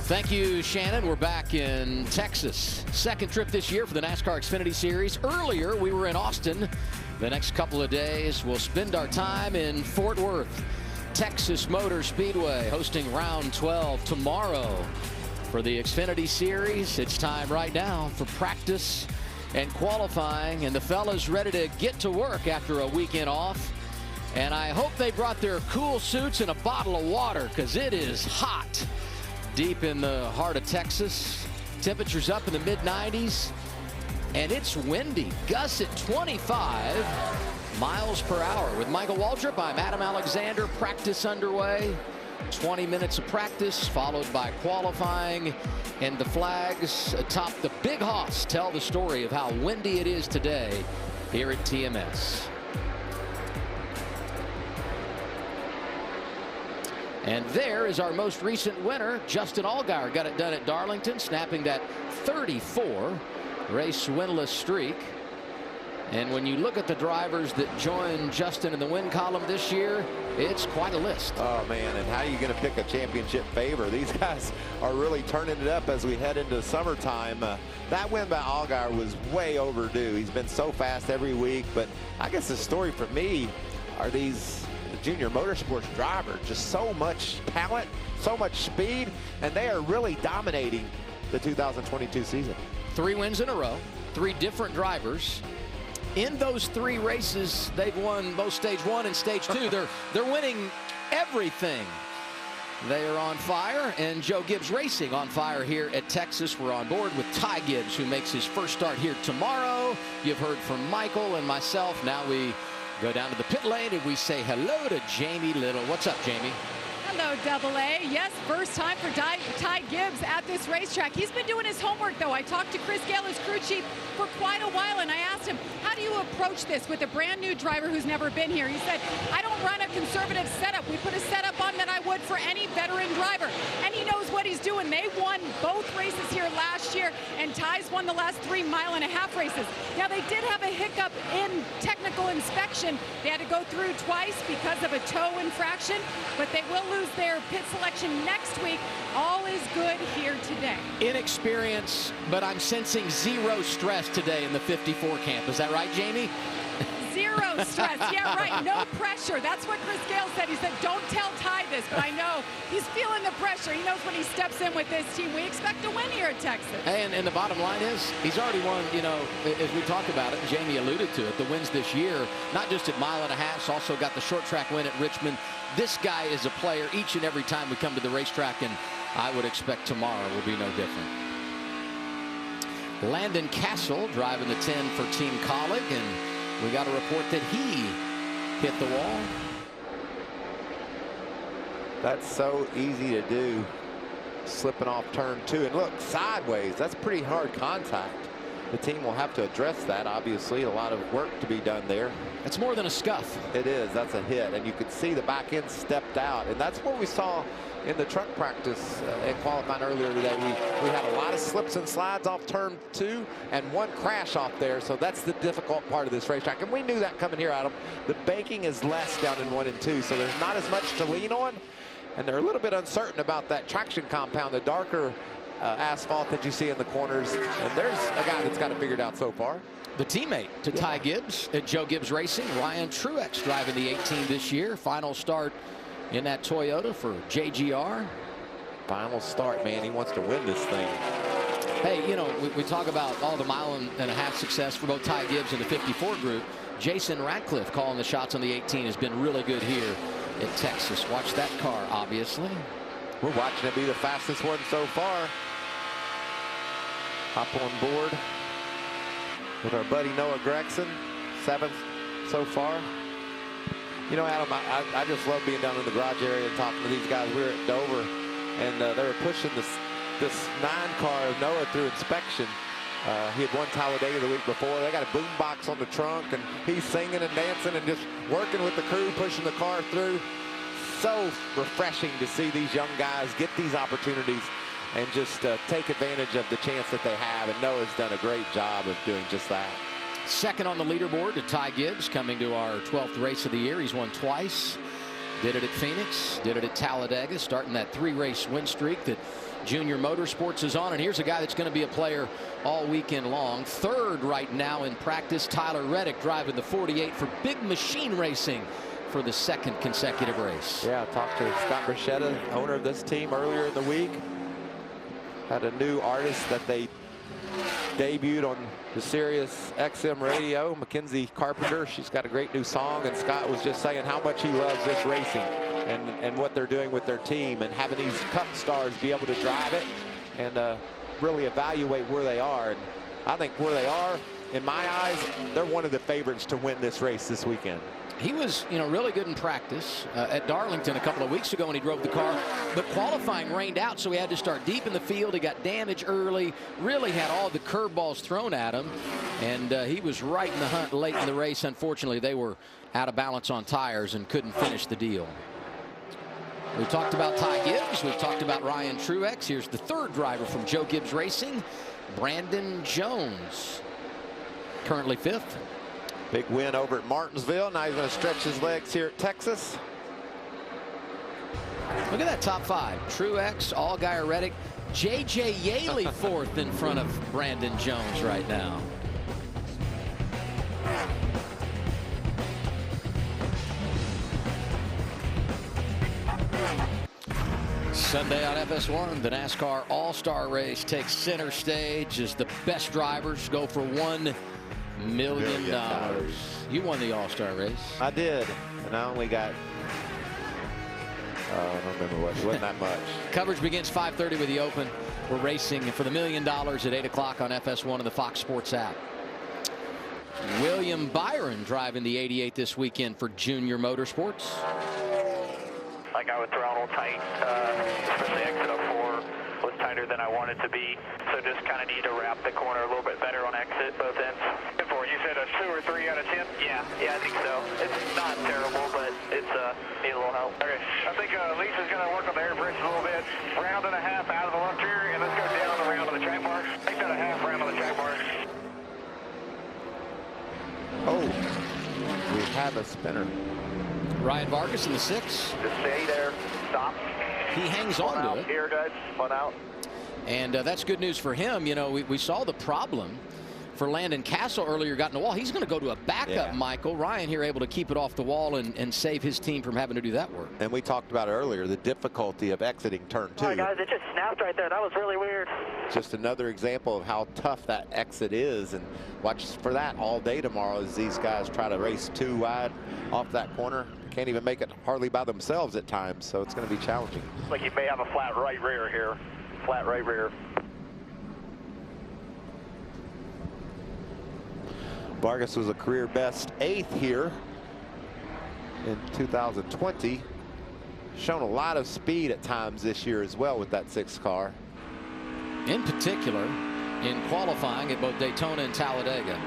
Thank you, Shannon. We're back in Texas. Second trip this year for the NASCAR Xfinity Series. Earlier, we were in Austin. The next couple of days, we'll spend our time in Fort Worth. Texas Motor Speedway hosting round 12 tomorrow for the Xfinity Series. It's time right now for practice and qualifying, and the fellas ready to get to work after a weekend off. And I hope they brought their cool suits and a bottle of water, because it is hot deep in the heart of Texas. Temperatures up in the mid-90s, and it's windy. Gusts at 25 miles per hour. With Michael Waltrip, I'm Adam Alexander. Practice underway. 20 minutes of practice, followed by qualifying, and the flags atop the Big Hoss tell the story of how windy it is today here at TMS. And there is our most recent winner. Justin Allgaier got it done at Darlington, snapping that 34 race winless streak. And when you look at the drivers that joined Justin in the win column this year, it's quite a list. Oh, man, and how are you going to pick a championship favor? These guys are really turning it up as we head into summertime. That win by Allgaier was way overdue. He's been so fast every week, but I guess the story for me are these junior motorsports drivers. Just so much talent, so much speed, and they are really dominating the 2022 season. 3 wins in a row, 3 different drivers. In those 3 races, they've won both stage 1 and stage 2. They're winning everything. They are on fire, and Joe Gibbs Racing on fire here at Texas. We're on board with Ty Gibbs, who makes his first start here tomorrow. You've heard from Michael and myself. Now we go down to the pit lane and we say hello to Jamie Little. What's up, Jamie? Hello, Double A. Yes, first time for Ty Gibbs at this racetrack. He's been doing his homework, though. I talked to Chris Gale, his crew chief, for quite a while, and I asked him, how do you approach this with a brand new driver who's never been here? He said, I don't run a conservative setup. We put a setup on that I would for any veteran driver, and he knows what he's doing. They won both races here last year, and Ty's won the last 3 mile-and-a-half races. Now, they did have a hiccup in technical inspection. They had to go through twice because of a toe infraction, but they will lose their pit selection next week. All is good here today. Inexperience, but I'm sensing 0 stress today in the 54 camp. Is that right, Jamie? 0 stress. Yeah, right. No pressure. That's what Chris Gale said. He said, don't tell Ty this, but I know he's feeling the pressure. He knows when he steps in with this team. We expect to win here at Texas. And the bottom line is, he's already won, you know, as we talked about it, and Jamie alluded to it, the wins this year, not just at mile-and-a-half, also got the short track win at Richmond. This guy is a player each and every time we come to the racetrack, and I would expect tomorrow will be no different. Landon Castle driving the 10 for Team Colleague, and we got a report that he hit the wall. That's so easy to do, slipping off turn 2. And look, sideways, that's pretty hard contact. The team will have to address that. Obviously, a lot of work to be done there. It's more than a scuff. It is. That's a hit. And you could see the back end stepped out. And that's what we saw in the truck practice and qualifying earlier today. We had a lot of slips and slides off turn 2 and 1 crash off there. So that's the difficult part of this racetrack. And we knew that coming here, Adam. The banking is less down in 1 and 2. So there's not as much to lean on. And they're a little bit uncertain about that traction compound, the darker asphalt that you see in the corners. And there's a guy that's got it figured out so far. The teammate to Ty Gibbs at Joe Gibbs Racing, Ryan Truex, driving the 18 this year. Final start in that Toyota for JGR. Final start, man. He wants to win this thing. Hey, you know, we talk about all the mile-and-a-half success for both Ty Gibbs and the 54 group. Jason Ratcliffe calling the shots on the 18 has been really good here at Texas. Watch that car, obviously. We're watching it be the fastest one so far. Hop on board with our buddy Noah Gregson, 7th so far. You know, Adam, I just love being down in the garage area and talking to these guys. We were at Dover, and they were pushing this 9 car of Noah through inspection. He had won Talladega the week before. They got a boom box on the trunk, and he's singing and dancing and just working with the crew, pushing the car through. So refreshing to see these young guys get these opportunities and just take advantage of the chance that they have. And Noah's done a great job of doing just that. Second on the leaderboard to Ty Gibbs, coming to our 12th race of the year. He's won twice Did it at Phoenix, did it at Talladega, starting that 3-race win streak that Junior Motorsports is on. And here's a guy that's going to be a player all weekend long. Third right now in practice, Tyler Reddick driving the 48 for Big Machine Racing for the second consecutive race. Yeah, I talked to Scott Bruschetta, owner of this team, earlier in the week. Had a new artist that they debuted on the Sirius XM radio, Mackenzie Carpenter. She's got a great new song, and Scott was just saying how much he loves this racing and what they're doing with their team, and having these Cup stars be able to drive it and really evaluate where they are. And I think where they are, in my eyes, they're one of the favorites to win this race this weekend. He was, really good in practice at Darlington a couple of weeks ago when he drove the car, but qualifying rained out, so he had to start deep in the field. He got damaged early, really had all the curveballs thrown at him, and he was right in the hunt late in the race. Unfortunately, they were out of balance on tires and couldn't finish the deal. We've talked about Ty Gibbs. We've talked about Ryan Truex. Here's the third driver from Joe Gibbs Racing, Brandon Jones, currently 5th. Big win over at Martinsville. Now he's going to stretch his legs here at Texas. Look at that top 5. Truex, Allgaier, Reddick, J.J. Yaley 4th in front of Brandon Jones right now. Sunday on FS1, the NASCAR All-Star Race takes center stage as the best drivers go for $1 million. You won the All-Star race. I did, and I only got, I don't remember what, it wasn't that much. Coverage begins 5:30 with the Open. We're racing for the $1 million at 8 o'clock on FS1 and the Fox Sports app. William Byron driving the 88 this weekend for Junior Motorsports. I got with throttle tight, especially exit up 4 was tighter than I wanted to be, so just kind of need to wrap the corner a little bit better on exit, both ends. You said a 2 or 3 out of 10? Yeah, I think so. It's not terrible, but it's need a little help. Okay, I think Lisa's going to work on the air brakes a little bit. Round and a half out of the left rear, and let's go down the round on the track marks. Make that a half round on the track marks. Oh, we have a spinner. Ryan Vargas in the 6. Just stay there. Stop. He hangs on to it. Here, guys. One out. And that's good news for him. We saw the problem for Landon Castle earlier, got in the wall. He's going to go to a backup, Michael. Ryan here able to keep it off the wall and save his team from having to do that work. And we talked about earlier the difficulty of exiting turn 2. All right, guys, it just snapped right there. That was really weird. Just another example of how tough that exit is, and watch for that all day tomorrow as these guys try to race 2 wide off that corner. Can't even make it hardly by themselves at times, so it's going to be challenging. Like you may have a flat right rear here. Flat right rear. Vargas was a career best 8th here in 2020. Shown a lot of speed at times this year as well with that 6 car. In particular, in qualifying at both Daytona and Talladega,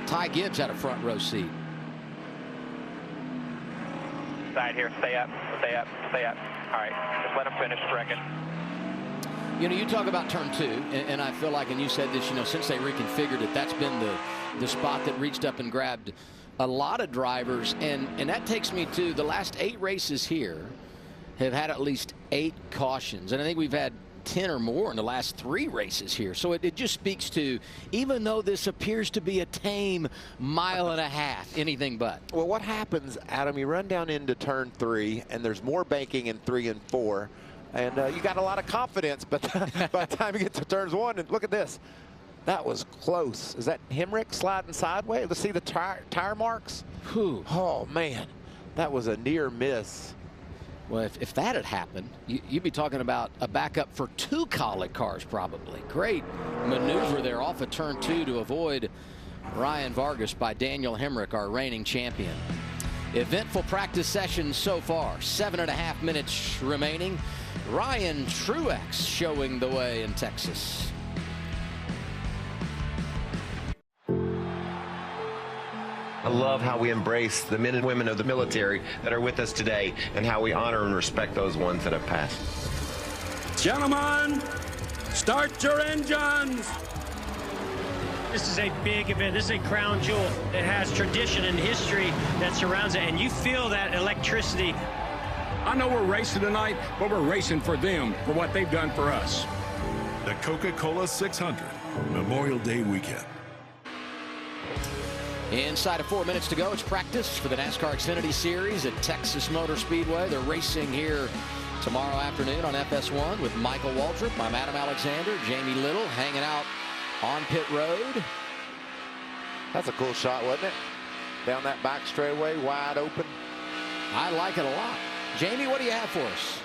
Ty Gibbs had a front row seat. Side here, stay up, stay up, stay up. All right, just let him finish wrecking. You talk about turn 2, and I feel like, and you said this, since they reconfigured it, that's been the spot that reached up and grabbed a lot of drivers, and that takes me to the last 8 races here have had at least 8 cautions, and I think we've had 10 or more in the last 3 races here. So it just speaks to, even though this appears to be a tame 1.5 miles, anything but. Well, what happens, Adam, you run down into turn 3 and there's more banking in 3 and 4, and you got a lot of confidence, but by the time you get to turns 1, and look at this, that was close. Is that Hemrick sliding sideways? Let's see the tire marks. Whew. Oh man, that was a near miss. Well, if that had happened, you'd be talking about a backup for 2 Colic cars probably. Great maneuver there off of turn 2 to avoid Ryan Vargas by Daniel Hemrick, our reigning champion. Eventful practice session so far. 7.5 minutes remaining. Ryan Truex showing the way in Texas. I love how we embrace the men and women of the military that are with us today and how we honor and respect those ones that have passed. Gentlemen, start your engines. This is a big event. This is a crown jewel. It has tradition and history that surrounds it, and you feel that electricity I know we're racing tonight, but we're racing for them, for what they've done for us. The Coca-Cola 600 Memorial Day weekend. Inside of 4 minutes to go, it's practice for the NASCAR Xfinity Series at Texas Motor Speedway. They're racing here tomorrow afternoon on FS1 with Michael Waltrip. I'm Adam Alexander, Jamie Little hanging out on pit road. That's a cool shot, wasn't it? Down that back straightaway, wide open. I like it a lot. Jamie, what do you have for us?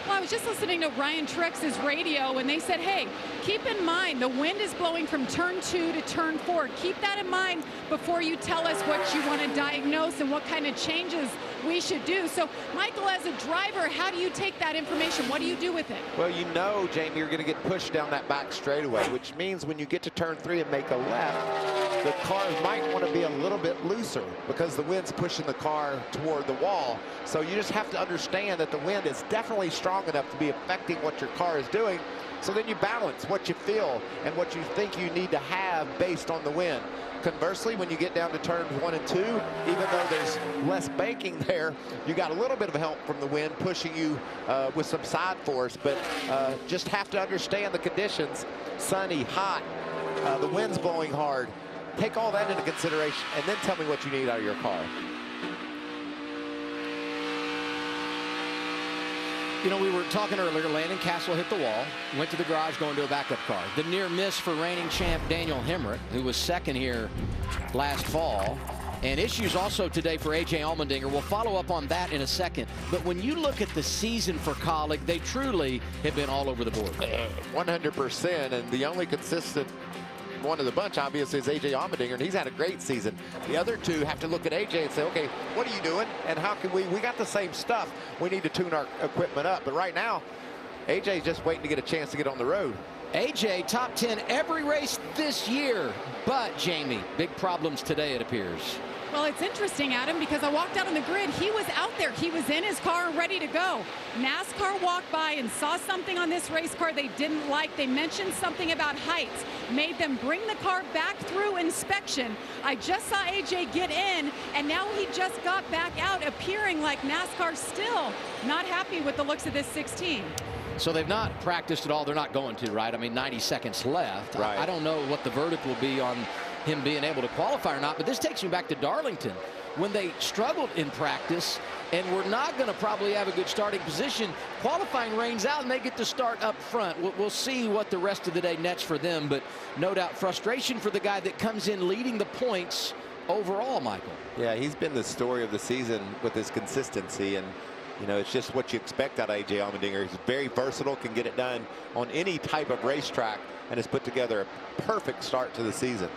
Well, I was just listening to Ryan Truex's radio, and they said, hey, keep in mind the wind is blowing from turn 2 to turn 4. Keep that in mind before you tell us what you want to diagnose and what kind of changes we should do. So, Michael, as a driver, how do you take that information? What do you do with it? Well, you know, Jamie, you're going to get pushed down that back straightaway, which means when you get to turn 3 and make a left, the car might want to be a little bit looser because the wind's pushing the car toward the wall. So you just have to understand that the wind is definitely strong enough to be affecting what your car is doing. So then you balance what you feel and what you think you need to have based on the wind. Conversely, when you get down to turns 1 and 2, even though there's less banking there, you got a little bit of help from the wind pushing you with some side force, but just have to understand the conditions. Sunny, hot, the wind's blowing hard. Take all that into consideration and then tell me what you need out of your car. You know, we were talking earlier, Landon Castle hit the wall, went to the garage going to a backup car. The near miss for reigning champ Daniel Hemrick, who was second here last fall. And issues also today for A.J. Allmendinger. We'll follow up on that in a second. But when you look at the season for Colleague, they truly have been all over the board. 100%, and the only consistent one of the bunch, obviously, is A.J. Allmendinger, and he's had a great season. The other two have to look at A.J. and say, okay, what are you doing? And how can we got the same stuff. We need to tune our equipment up. But right now, A.J.'s just waiting to get a chance to get on the road. A.J. top 10 every race this year. But, Jamie, big problems today, it appears. Well, it's interesting, Adam, because I walked out on the grid. He was out there. He was in his car ready to go. NASCAR walked by and saw something on this race car they didn't like. They mentioned something about heights, made them bring the car back through inspection. I just saw AJ get in, and now he just got back out, appearing like NASCAR still not happy with the looks of this 16. So they've not practiced at all. They're not going to, right? I mean, 90 seconds left. Right. I don't know what the verdict will be on him being able to qualify or not, but this takes me back to Darlington when they struggled in practice and were not going to probably have a good starting position. Qualifying rains out and they get to start up front. We'll see what the rest of the day nets for them, but no doubt frustration for the guy that comes in leading the points overall, Michael. Yeah, he's been the story of the season with his consistency, and you know, it's just what you expect out of A.J. Allmendinger. He's very versatile, can get it done on any type of racetrack, and has put together a perfect start to the season.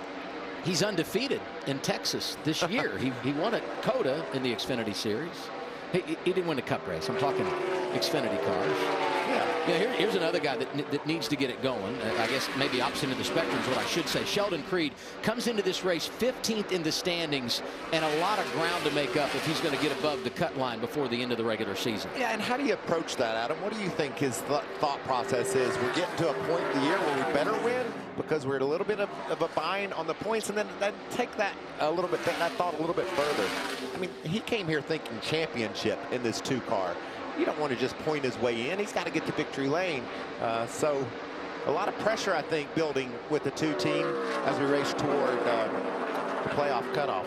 He's undefeated in Texas this year. he won at COTA in the Xfinity Series. He didn't win a cup race. I'm talking Xfinity cars. Yeah, here's another guy that needs to get it going. I guess maybe opposite of the spectrum is what I should say. Sheldon Creed comes into this race 15th in the standings and a lot of ground to make up if he's going to get above the cut line before the end of the regular season. Yeah, and how do you approach that, Adam? What do you think his thought process is? We're getting to a point in the year where we better win because we're at a little bit of a bind on the points, and then take that a little bit, that thought a little bit further. I mean, he came here thinking championship in this 2 car. You don't want to just point his way in. He's got to get to victory lane. So a lot of pressure, I think, building with the 2 team as we race toward the playoff cutoff.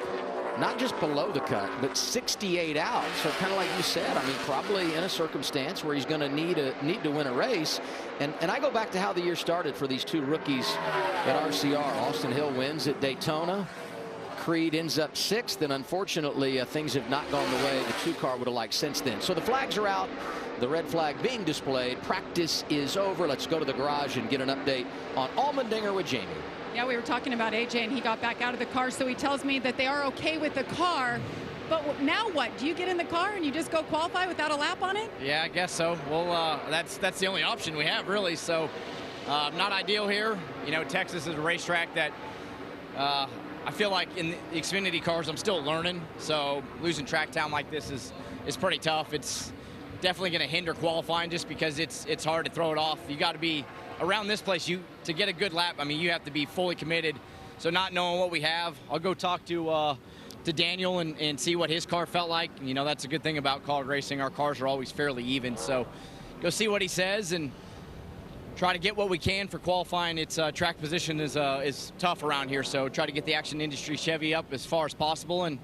Not just below the cut, but 68 out. So kind of like you said, I mean, probably in a circumstance where he's going to need to win a race. And I go back to how the year started for these 2 rookies at RCR. Austin Hill wins at Daytona. Creed ends up 6th, and unfortunately things have not gone the way the 2 car would have liked since then. So the flags are out, the red flag being displayed. Practice is over. Let's go to the garage and get an update on Allmendinger with Jamie. Yeah, we were talking about AJ, and he got back out of the car, so he tells me that they are okay with the car. But now what? Do you get in the car and you just go qualify without a lap on it? Yeah, I guess so. Well, that's the only option we have, really. So not ideal here. You know, Texas is a racetrack that I feel like in the Xfinity cars, I'm still learning. So losing track time like this is pretty tough. It's definitely going to hinder qualifying just because it's hard to throw it off. You got to be around this place to get a good lap. I mean, you have to be fully committed. So not knowing what we have, I'll go talk to Daniel and see what his car felt like. You know, that's a good thing about college racing. Our cars are always fairly even, so go see what he says and try to get what we can for qualifying. Its track position is tough around here, so try to get the Action Industry Chevy up as far as possible, and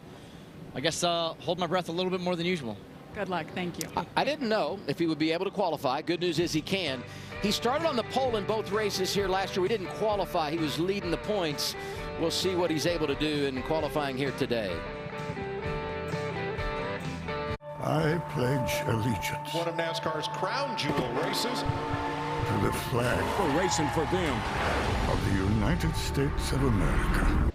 I guess hold my breath a little bit more than usual. Good luck. Thank you. I didn't know if he would be able to qualify. Good news is he can. He started on the pole in both races here last year. We didn't qualify. He was leading the points. We'll see what he's able to do in qualifying here today. I pledge allegiance. One of NASCAR's crown jewel races. To the flag. We're racing for them. Of the United States of America.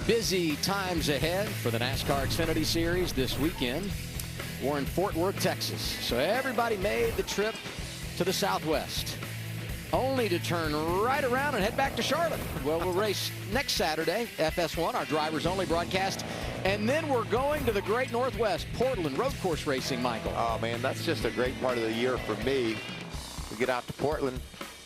Busy times ahead for the NASCAR Xfinity Series this weekend. We're in Fort Worth, Texas. So everybody made the trip to the Southwest, only to turn right around and head back to Charlotte. Well, we'll race next Saturday, FS1, our drivers only broadcast. And then we're going to the great Northwest, Portland road course racing, Michael. Oh, man, that's just a great part of the year for me. We get out to Portland,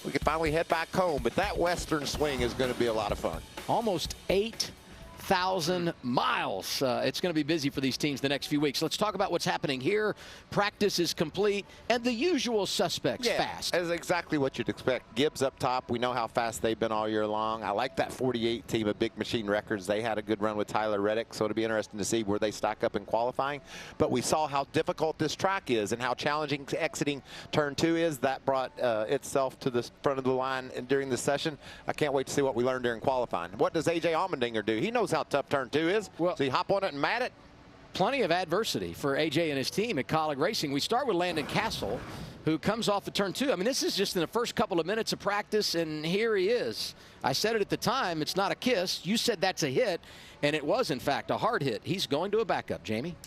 we can finally head back home. But that western swing is going to be a lot of fun. Almost 8,000 miles. It's going to be busy for these teams the next few weeks. Let's talk about what's happening here. Practice is complete, and the usual suspects fast. That's exactly what you'd expect. Gibbs up top. We know how fast they've been all year long. I like that 48 team of Big Machine Records. They had a good run with Tyler Reddick, so it'll be interesting to see where they stack up in qualifying. But we saw how difficult this track is and how challenging exiting turn 2 is. That brought itself to the front of the line during the session. I can't wait to see what we learn during qualifying. What does A.J. Allmendinger do? He knows how tough turn 2 is. Well, so you hop on it and mat it. Plenty of adversity for AJ and his team at Colleague Racing. We start with Landon Castle, who comes off the turn 2. I mean, this is just in the first couple of minutes of practice, and here he is. I said it at the time, it's not a kiss. You said that's a hit, and it was, in fact, a hard hit. He's going to a backup, Jamie.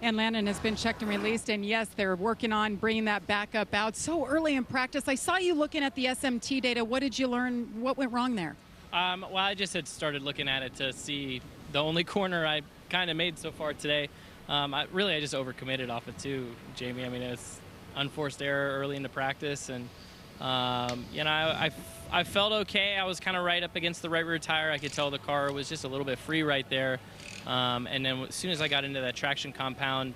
And Landon has been checked and released, and yes, they're working on bringing that backup out so early in practice. I saw you looking at the SMT data. What did you learn? What went wrong there? Well, I just had started looking at it to see the only corner I kind of made so far today. I just overcommitted off it too, Jamie. I mean, it's unforced error early into practice, and you know, I felt okay. I was kind of right up against the right rear tire. I could tell the car was just a little bit free right there. And then as soon as I got into that traction compound,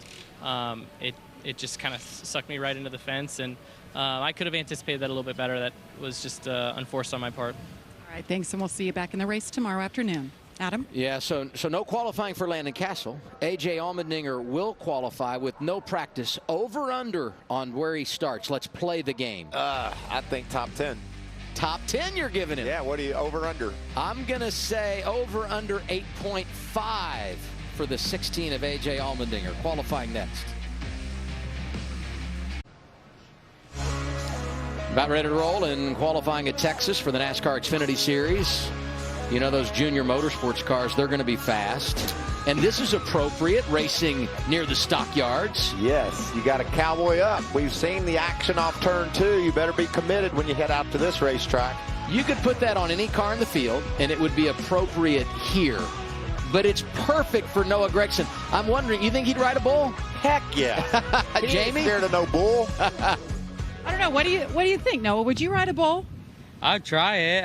it just kind of sucked me right into the fence, and I could have anticipated that a little bit better. That was just unforced on my part. All right, thanks, and we'll see you back in the race tomorrow afternoon. Adam? Yeah, so no qualifying for Landon Castle. A.J. Allmendinger will qualify with no practice. Over/under on where he starts. Let's play the game. I think top 10. Top 10 you're giving him? Yeah, what do you over/under? I'm going to say over/under 8.5 for the 16 of A.J. Allmendinger. Qualifying next. About ready to roll in qualifying at Texas for the NASCAR Xfinity Series. You know, those junior motorsports cars, they're going to be fast. And this is appropriate, racing near the stockyards. Yes, you got to cowboy up. We've seen the action off turn 2. You better be committed when you head out to this racetrack. You could put that on any car in the field, and it would be appropriate here. But it's perfect for Noah Gragson. I'm wondering, you think he'd ride a bull? Heck yeah. Jamie? He ain't scared of no bull. I don't know. What do you think, Noah? Would you ride a bull? I'd try it.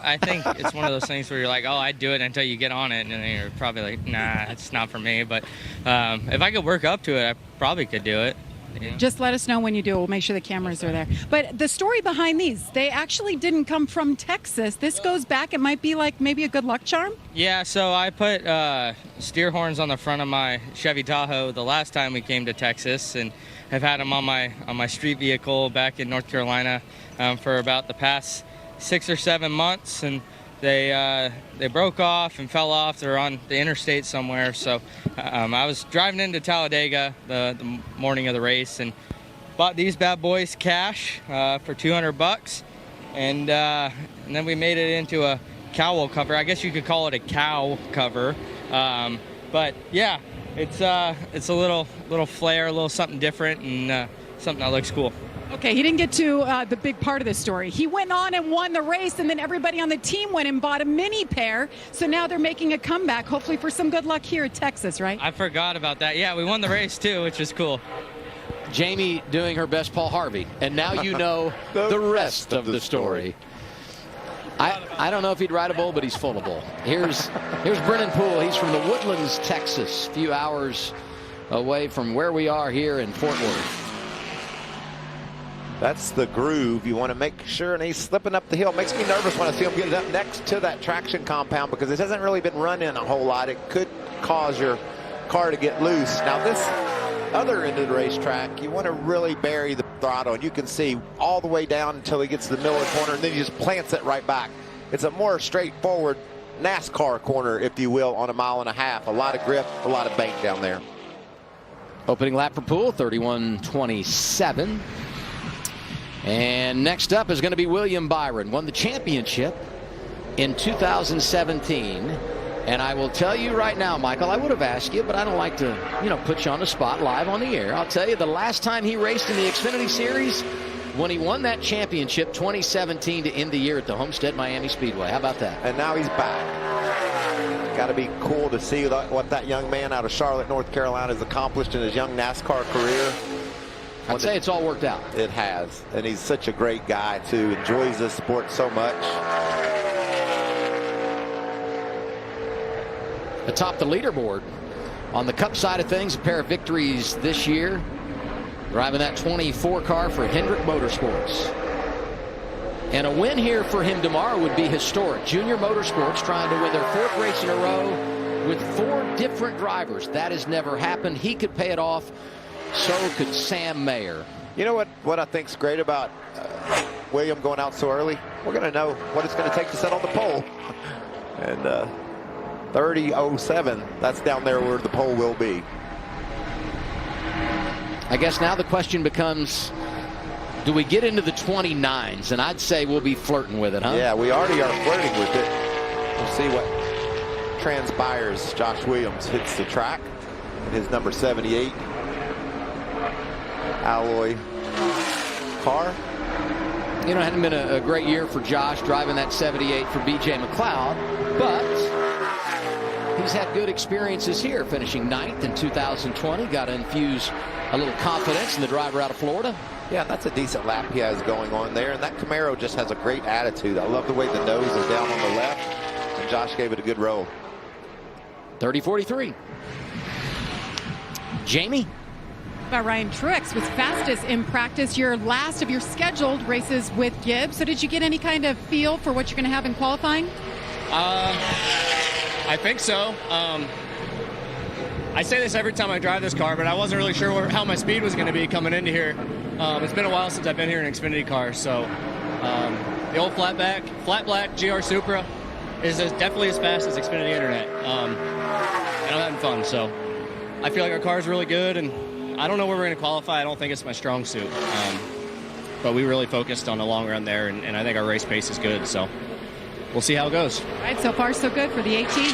I think it's one of those things where you're like, oh, I'd do it until you get on it, and then you're probably like, nah, it's not for me. But if I could work up to it, I probably could do it. Yeah. Just let us know when you do. We'll make sure the cameras are there. But the story behind these, they actually didn't come from Texas. This goes back. It might be like maybe a good luck charm. Yeah, so I put steer horns on the front of my Chevy Tahoe the last time we came to Texas, and I've had them on my street vehicle back in North Carolina for about the past 6 or 7 months, and they broke off and fell off. They're on the interstate somewhere. So I was driving into Talladega the morning of the race and bought these bad boys cash for $200, and then we made it into a cowl cover. I guess you could call it a cow cover, but yeah, it's a little flair, a little something different, and something that looks cool. Okay, he didn't get to the big part of the story. He went on and won the race, and then everybody on the team went and bought a mini pair. So now they're making a comeback, hopefully for some good luck here at Texas, right? I forgot about that. Yeah, we won the race too, which is cool. Jamie doing her best Paul Harvey, and now you know the rest of the story. I don't know if he'd ride a bull, but he's full of bull. Here's Brennan Poole. He's from the Woodlands, Texas, a few hours away from where we are here in Fort Worth. That's the groove. You want to make sure, and he's slipping up the hill. Makes me nervous when I see him get it up next to that traction compound because it hasn't really been running a whole lot. It could cause your car to get loose. Now this other end of the racetrack, you want to really bury the throttle, and you can see all the way down until he gets to the middle of the corner, and then he just plants it right back. It's a more straightforward NASCAR corner, if you will, on 1.5 miles. A lot of grip, a lot of bank down there. Opening lap for Poole, 31:27. And next up is going to be William Byron. Won the championship in 2017. And I will tell you right now, Michael, I would have asked you, but I don't like to, put you on the spot live on the air. I'll tell you, the last time he raced in the Xfinity Series, when he won that championship, 2017, to end the year at the Homestead Miami Speedway. How about that? And now he's back. Got to be cool to see what that young man out of Charlotte, North Carolina has accomplished in his young NASCAR career. I'd say it's all worked out. It has. And he's such a great guy, too. Enjoys this sport so much. Atop the leaderboard on the Cup side of things, a pair of victories this year. Driving that 24 car for Hendrick Motorsports. And a win here for him tomorrow would be historic. Junior Motorsports trying to win their 4th race in a row with 4 different drivers. That has never happened. He could pay it off. So could Sam Mayer. You know what I think's great about William going out so early? We're going to know what it's going to take to set on the pole. And 30:07, that's down there where the pole will be. I guess now the question becomes, do we get into the 29s? And I'd say we'll be flirting with it, huh? Yeah, we already are flirting with it. We'll see what transpires. Josh Williams hits the track in his number 78 alloy car. It hadn't been a great year for Josh driving that 78 for B.J. McLeod, but he's had good experiences here, finishing 9th in 2020. Got to infuse a little confidence in the driver out of Florida. Yeah, that's a decent lap he has going on there, and that Camaro just has a great attitude. I love the way the nose is down on the left, and Josh gave it a good roll. 30:43. Jamie? Ryan Truex was fastest in practice, your last of your scheduled races with Gibbs. So did you get any kind of feel for what you're going to have in qualifying? I think so. I say this every time I drive this car, but I wasn't really sure how my speed was going to be coming into here. It's been a while since I've been here in an Xfinity car, so the old flat black GR Supra is definitely as fast as Xfinity Internet. And I'm having fun, so I feel like our car is really good, and I don't know where we're going to qualify. I don't think it's my strong suit. But we really focused on the long run there, and I think our race pace is good, so we'll see how it goes. All right, so far so good for the 18.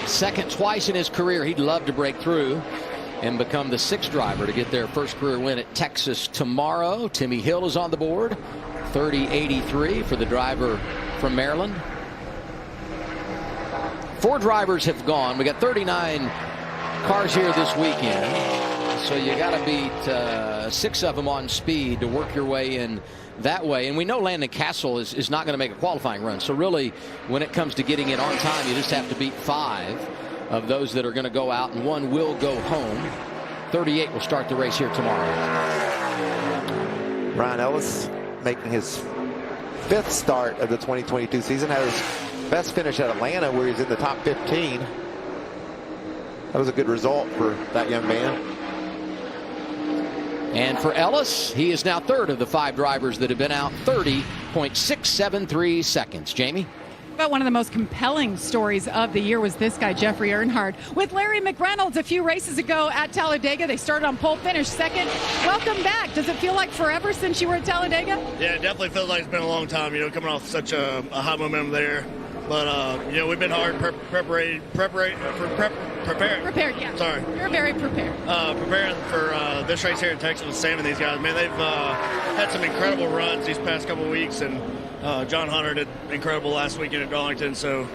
Second twice in his career. He'd love to break through and become the 6th driver to get their first career win at Texas tomorrow. Timmy Hill is on the board. 30:83 for the driver from Maryland. 4 drivers have gone. We got 39 cars here this weekend. So you got to beat 6 of them on speed to work your way in that way. And we know Landon Castle is not going to make a qualifying run. So really, when it comes to getting in on time, you just have to beat 5 of those that are going to go out, and 1 will go home. 38 will start the race here tomorrow. Ryan Ellis making his 5th start of the 2022 season. Had his best finish at Atlanta, where he's in the top 15. That was a good result for that young man. And for Ellis, he is now 3rd of the 5 drivers that have been out. 30.673 seconds. Jamie? But one of the most compelling stories of the year was this guy, Jeffrey Earnhardt, with Larry McReynolds a few races ago at Talladega. They started on pole, finished 2nd. Welcome back. Does it feel like forever since you were at Talladega? Yeah, it definitely feels like it's been a long time, coming off such a high momentum there. But, we've been hard preparing. Prepared, yeah. Sorry. You're very prepared. Preparing for this race here in Texas with Sam and these guys. Man, they've had some incredible runs these past couple of weeks, and John Hunter did incredible last weekend at Darlington. So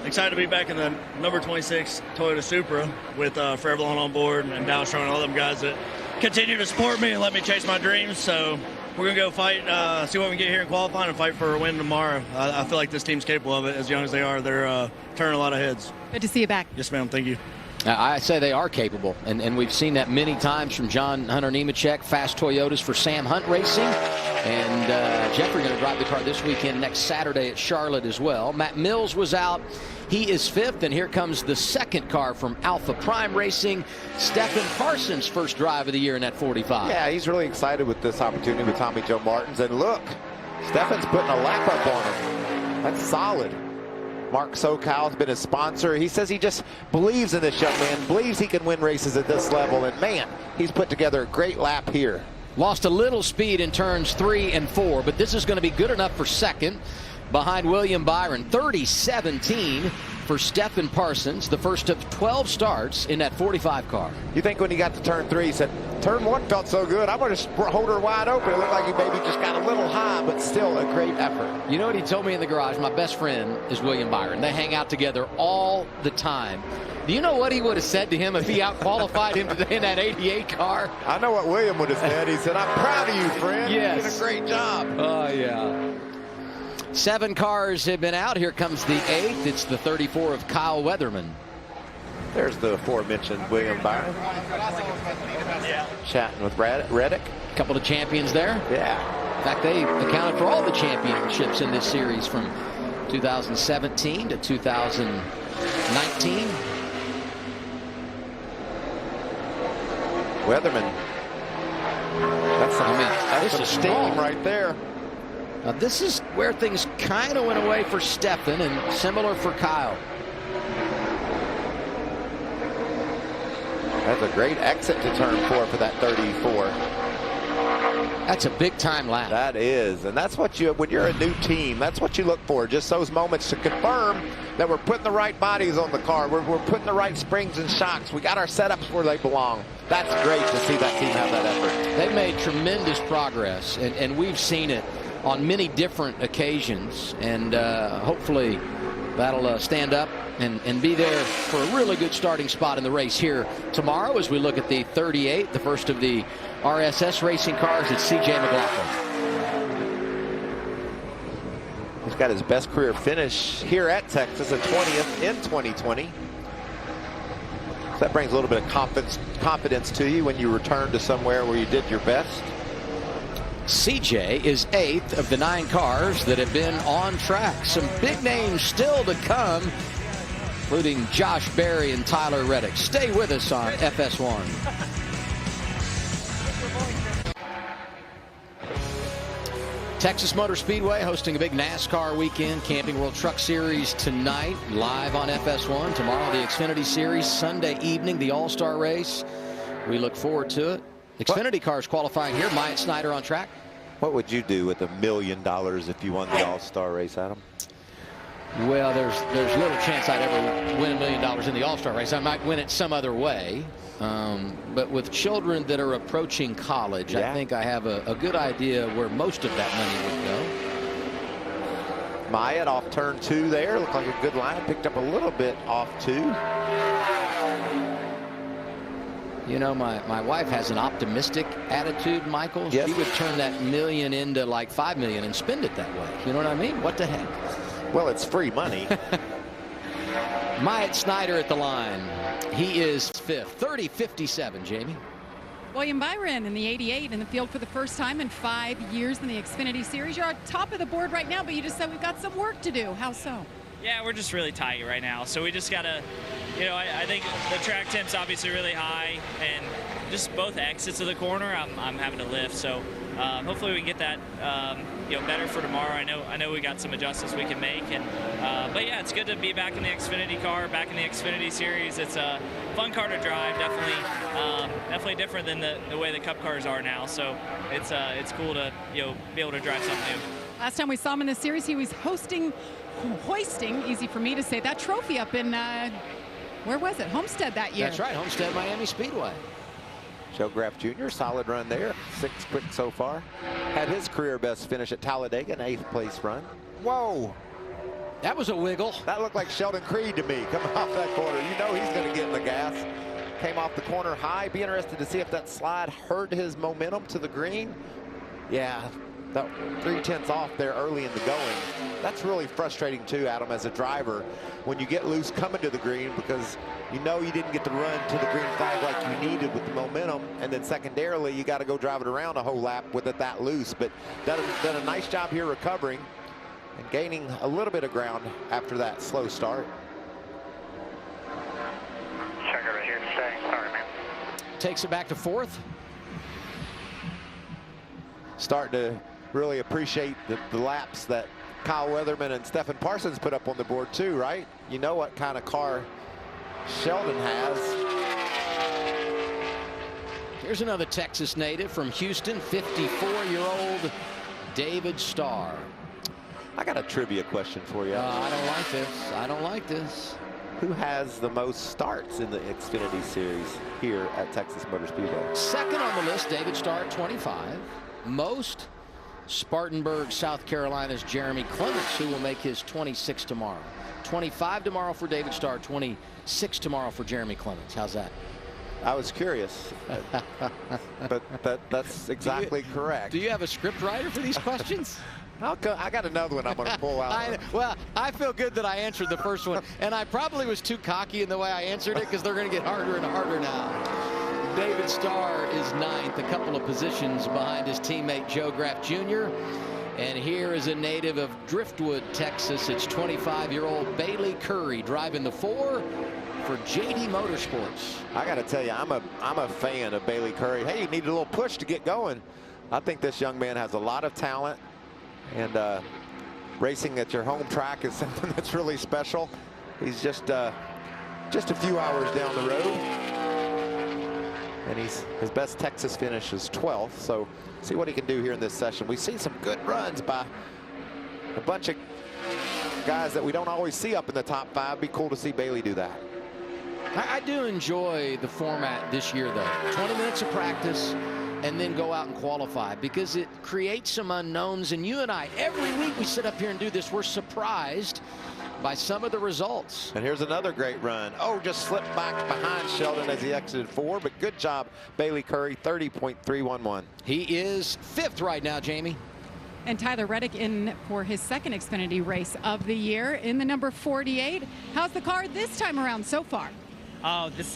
excited to be back in the number 26 Toyota Supra with Forever Long on board and Dallas Strong and all them guys that continue to support me and let me chase my dreams. So we're going to go fight, see what we can get here in qualifying and fight for a win tomorrow. I feel like this team's capable of it. As young as they are, they're turning a lot of heads. Good to see you back. Yes, ma'am. Thank you. I say they are capable, and we've seen that many times from John Hunter Nemechek, Fast Toyotas for Sam Hunt Racing, and Jeffrey going to drive the car this weekend, next Saturday at Charlotte as well. Matt Mills was out. He is 5th, and here comes the second car from Alpha Prime Racing, Stephen Parsons' first drive of the year in that 45. Yeah, he's really excited with this opportunity with Tommy Joe Martins, and look, Stephen's putting a lap up on him. That's solid. Mark SoCal has been his sponsor. He says he just believes in this young man, believes he can win races at this level, and man, he's put together a great lap here. Lost a little speed in turns 3 and 4, but this is going to be good enough for second behind William Byron. 30-17 for Stephen Parsons, the first of 12 starts in that 45 car. You think when he got to turn 3, he said, turn 1 felt so good, I'm going to hold her wide open. It looked like he maybe just got a little high, but still a great effort. You know what he told me in the garage? My best friend is William Byron. They hang out together all the time. Do you know what he would have said to him if he out-qualified him today in that 88 car? I know what William would have said. He said, I'm proud of you, friend. Yes. You did a great job. Oh, yeah. 7 cars have been out. Here comes the 8th. It's the 34 of Kyle Weatherman. There's the aforementioned William Byron. Chatting with Reddick. A couple of champions there. Yeah. In fact, they accounted for all the championships in this series from 2017 to 2019. Weatherman. That's some steam right there. Now this is where things kind of went away for Stephen and similar for Kyle. That's a great exit to turn 4 for that 34. That's a big time lap. That is, and that's what when you're a new team, that's what you look for. Just those moments to confirm that we're putting the right bodies on the car. We're putting the right springs and shocks. We got our setups where they belong. That's great to see that team have that effort. They've made tremendous progress, and we've seen it on many different occasions, and hopefully that'll stand up and be there for a really good starting spot in the race here tomorrow as we look at the 38, the first of the RSS racing cars at C.J. McLaughlin. He's got his best career finish here at Texas, a 20th in 2020. So that brings a little bit of confidence to you when you return to somewhere where you did your best. CJ is 8th of the 9 cars that have been on track. Some big names still to come, including Josh Berry and Tyler Reddick. Stay with us on FS1. Texas Motor Speedway hosting a big NASCAR weekend. Camping World Truck Series tonight, live on FS1. Tomorrow, the Xfinity Series. Sunday evening, the All-Star Race. We look forward to it. Xfinity cars qualifying here. Myatt Snyder on track. What would you do with $1 million if you won the All-Star race, Adam? Well, there's little chance I'd ever win $1 million in the All-Star race. I might win it some other way. But with children that are approaching college, I think I have a good idea where most of that money would go. Myatt off turn 2 there. Looked like a good line. Picked up a little bit off 2. You know, my wife has an optimistic attitude, Michael. Yes. She would turn that $1 million into like $5 million and spend it that way. You know what I mean? What the heck? Well, it's free money. Myatt Snyder at the line. He is 5th. 30-57, Jamie. William Byron in the 88 in the field for the first time in 5 years in the Xfinity Series. You're on top of the board right now, but you just said we've got some work to do. How so? Yeah, we're just really tight right now. So we just got to, you know, I think the track temp's obviously really high, and just both exits of the corner, I'm having to lift. So hopefully we can get that, you know, better for tomorrow. I know we got some adjustments we can make, and but yeah, it's good to be back in the Xfinity car, back in the Xfinity Series. It's a fun car to drive, definitely different than the way the Cup cars are now. So it's cool to, you know, be able to drive something new. Last time we saw him in the series, he was hoisting, easy for me to say, that trophy up in, where was it? Homestead that year. That's right, Homestead Miami Speedway. Joe Graff Jr., solid run there. 6 quick so far. Had his career best finish at Talladega, an 8th place run. Whoa. That was a wiggle. That looked like Sheldon Creed to me coming off that corner. You know he's going to get in the gas. Came off the corner high. Be interested to see if that slide hurt his momentum to the green. Yeah, that 3/10 off there early in the going. That's really frustrating too, Adam, as a driver, when you get loose coming to the green, because you know you didn't get to run to the green flag like you needed with the momentum, and then secondarily you got to go drive it around a whole lap with it that loose. But done a nice job here recovering and gaining a little bit of ground after that slow start. Checker right here, stay. Sorry, man. Takes it back to 4th. Starting to really appreciate the laps that Kyle Weatherman and Stephen Parsons put up on the board too, right? You know what kind of car Sheldon has. Here's another Texas native from Houston, 54-year-old David Starr. I got a trivia question for you. I don't like this. I don't like this. Who has the most starts in the Xfinity Series here at Texas Motor Speedway? Second on the list, David Starr, 25. Most, Spartanburg, South Carolina's Jeremy Clements, who will make his 26 tomorrow. 25 tomorrow for David Starr, 26 tomorrow for Jeremy Clements. How's that? I was curious, but that's exactly correct. Do you have a script writer for these questions? I got another one I'm going to pull out. Well, I feel good that I answered the first one, and I probably was too cocky in the way I answered it, because they're going to get harder and harder now. David Starr is 9th, a couple of positions behind his teammate Joe Graff Jr. And here is a native of Driftwood, Texas. It's 25-year-old Bailey Curry driving the 4 for JD Motorsports. I got to tell you, I'm a fan of Bailey Curry. Hey, you need a little push to get going. I think this young man has a lot of talent, and racing at your home track is something that's really special. He's just a few hours down the road, and his best Texas finish is 12th. So see what he can do here in this session. We've seen some good runs by a bunch of guys that we don't always see up in the top 5. Be cool to see Bailey do that. I do enjoy the format this year, though. 20 minutes of practice and then go out and qualify, because it creates some unknowns. And you and I, every week we sit up here and do this, we're surprised by some of the results. And here's another great run. Oh, just slipped back behind Sheldon as he exited 4, but good job, Bailey Curry, 30.311. He is 5th right now, Jamie. And Tyler Reddick in for his second Xfinity race of the year in the number 48. How's the car this time around so far? Oh, this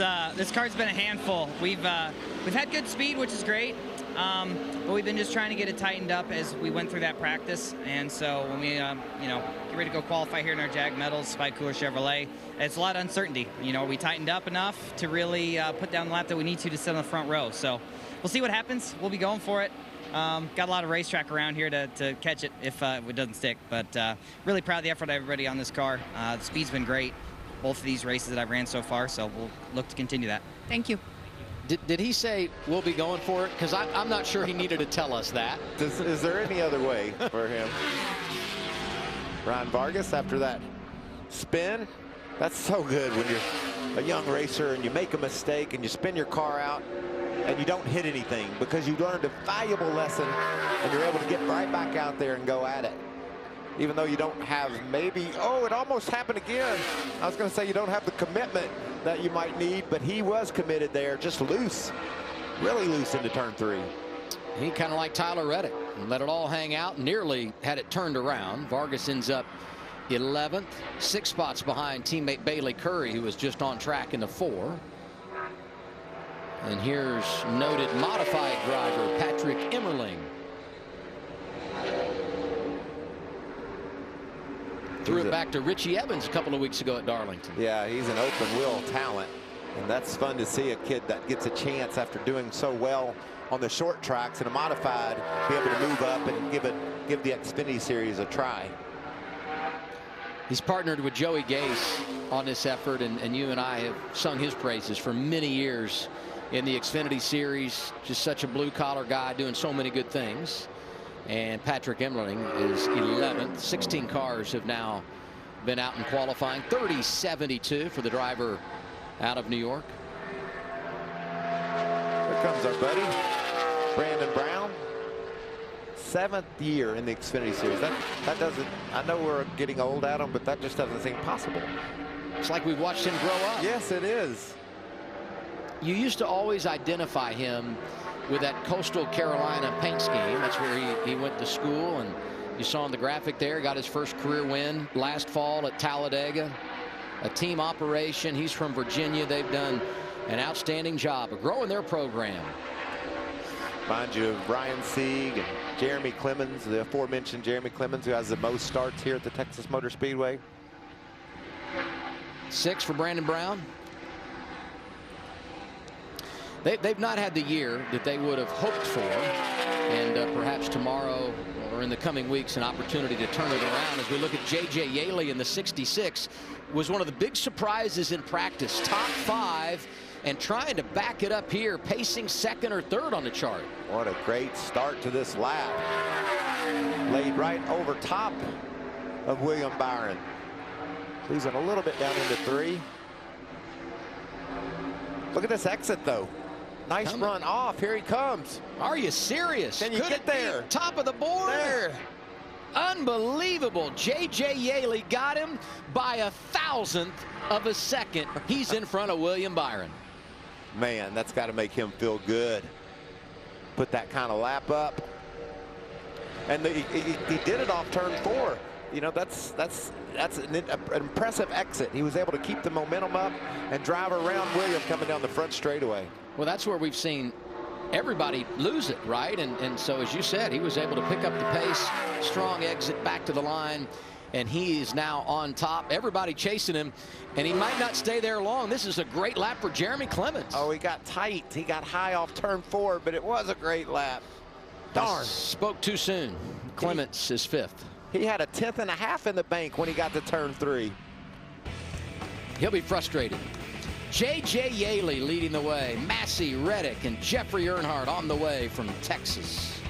car's been a handful. We've had good speed, which is great, but we've been just trying to get it tightened up as we went through that practice. And so when we get ready to go qualify here in our Jag Metals, Spike Cooler Chevrolet, it's a lot of uncertainty. We tightened up enough to really put down the lap that we need to sit on the front row. So we'll see what happens. We'll be going for it. Got a lot of racetrack around here to catch it if it doesn't stick. But really proud of the effort of everybody on this car. The speed's been great, both of these races that I've ran so far, so we'll look to continue that. Thank you. Did he say we'll be going for it? Because I'm not sure he needed to tell us that. Is there any other way for him? Ryan Vargas, after that spin, that's so good when you're a young racer and you make a mistake and you spin your car out and you don't hit anything, because you learned a valuable lesson and you're able to get right back out there and go at it. Even though you don't have it almost happened again. I was going to say you don't have the commitment that you might need, but he was committed there, just loose, really loose into turn 3. He kind of like Tyler Reddick and let it all hang out, nearly had it turned around. Vargas ends up 11th, 6 spots behind teammate Bailey Curry, who was just on track in the 4. And here's noted modified driver Patrick Emmerling. Threw it back to Richie Evans a couple of weeks ago at Darlington. Yeah, he's an open wheel talent, and that's fun to see a kid that gets a chance after doing so well on the short tracks in a modified, be able to move up and give the Xfinity Series a try. He's partnered with Joey Gase on this effort, and you and I have sung his praises for many years in the Xfinity Series. Just such a blue-collar guy doing so many good things. And Patrick Emmerling is 11th. 16 cars have now been out in qualifying. 30.72 for the driver out of New York. Here comes our buddy, Brandon Brown. 7th year in the Xfinity Series. That doesn't, I know we're getting old, Adam, but that just doesn't seem possible. It's like we've watched him grow up. Yes, it is. You used to always identify him with that Coastal Carolina paint scheme. That's where he went to school, and you saw on the graphic there, got his first career win last fall at Talladega. A team operation. He's from Virginia. They've done an outstanding job of growing their program. Mind you of Brian Sieg and Jeremy Clemens, the aforementioned Jeremy Clemens, who has the most starts here at the Texas Motor Speedway. 6 for Brandon Brown. They've not had the year that they would have hoped for, and perhaps tomorrow or in the coming weeks an opportunity to turn it around. As we look at J.J. Yaley in the 66, was one of the big surprises in practice. Top 5 and trying to back it up here, pacing 2nd or 3rd on the chart. What a great start to this lap. Laid right over top of William Byron. Losing a little bit down into 3. Look at this exit, though. Nice run off. Here he comes. Are you serious? Can you get there? Top of the board. There. Unbelievable. J.J. Yaley got him by 1,000th of a second. He's in front of William Byron. Man, that's got to make him feel good. Put that kind of lap up. And he did it off turn 4. You know, that's an impressive exit. He was able to keep the momentum up and drive around William coming down the front straightaway. Well, that's where we've seen everybody lose it, right? And so, as you said, he was able to pick up the pace, strong exit back to the line, and he is now on top. Everybody chasing him, and he might not stay there long. This is a great lap for Jeremy Clemens. Oh, he got tight. He got high off turn 4, but it was a great lap. Darn. Spoke too soon. Clemens is 5th. He had a 10th and a half in the bank when he got to turn 3. He'll be frustrated. J.J. Yaley leading the way. Massey, Reddick, and Jeffrey Earnhardt on the way from Texas.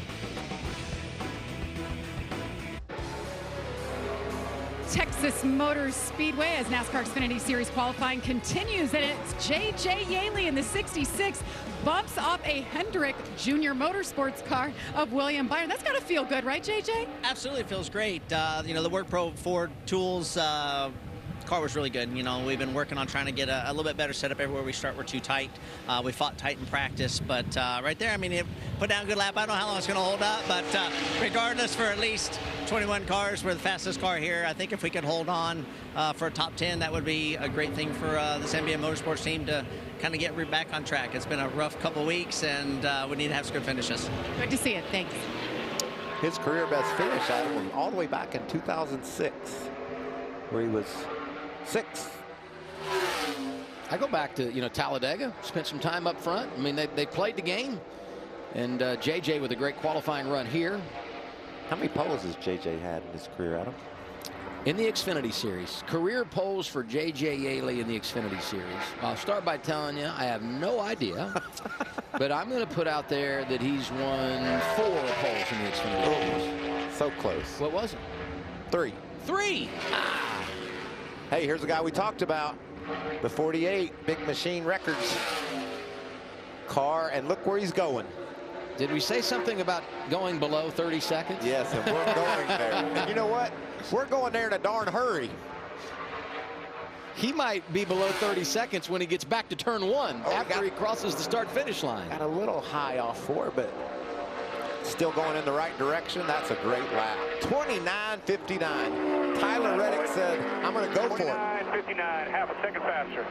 Texas Motor Speedway as NASCAR Xfinity Series qualifying continues, and it's J.J. Yaley in the 66 bumps off a Hendrick Junior Motorsports car of William Byron. That's got to feel good, right, J.J.? Absolutely feels great. You know, the Work Pro Ford tools car was really good. You know, we've been working on trying to get a little bit better setup everywhere we start. We're too tight. We fought tight in practice, but right there, I mean, it put down a good lap. I don't know how long it's going to hold up, but regardless, for at least 21 cars, we're the fastest car here. I think if we could hold on for a top 10, that would be a great thing for this NBA Motorsports team to kind of get back on track. It's been a rough couple of weeks, and we need to have some good finishes. Good to see it. Thanks. His career best finish, Adam, was all the way back in 2006, where he was 6th. I go back to, you know, Talladega, spent some time up front. I mean, they played the game, and JJ with a great qualifying run here. How many poles has JJ had in his career, Adam? In the Xfinity Series, career poles for J.J. Yaley in the Xfinity Series. I'll start by telling you I have no idea, but I'm going to put out there that he's won 4 poles in the Xfinity Series. So close. What was it? 3. 3. Hey, here's a guy we talked about, the 48 Big Machine Records car, and look where he's going. Did we say something about going below 30 seconds? Yes, and we're going there. And you know what? We're going there in a darn hurry. He might be below 30 seconds when he gets back to turn 1 after he crosses the start-finish line. Got a little high off 4, but still going in the right direction. That's a great lap. 29.59. Tyler Reddick said, I'm going to go for it. 29.59, half a second faster.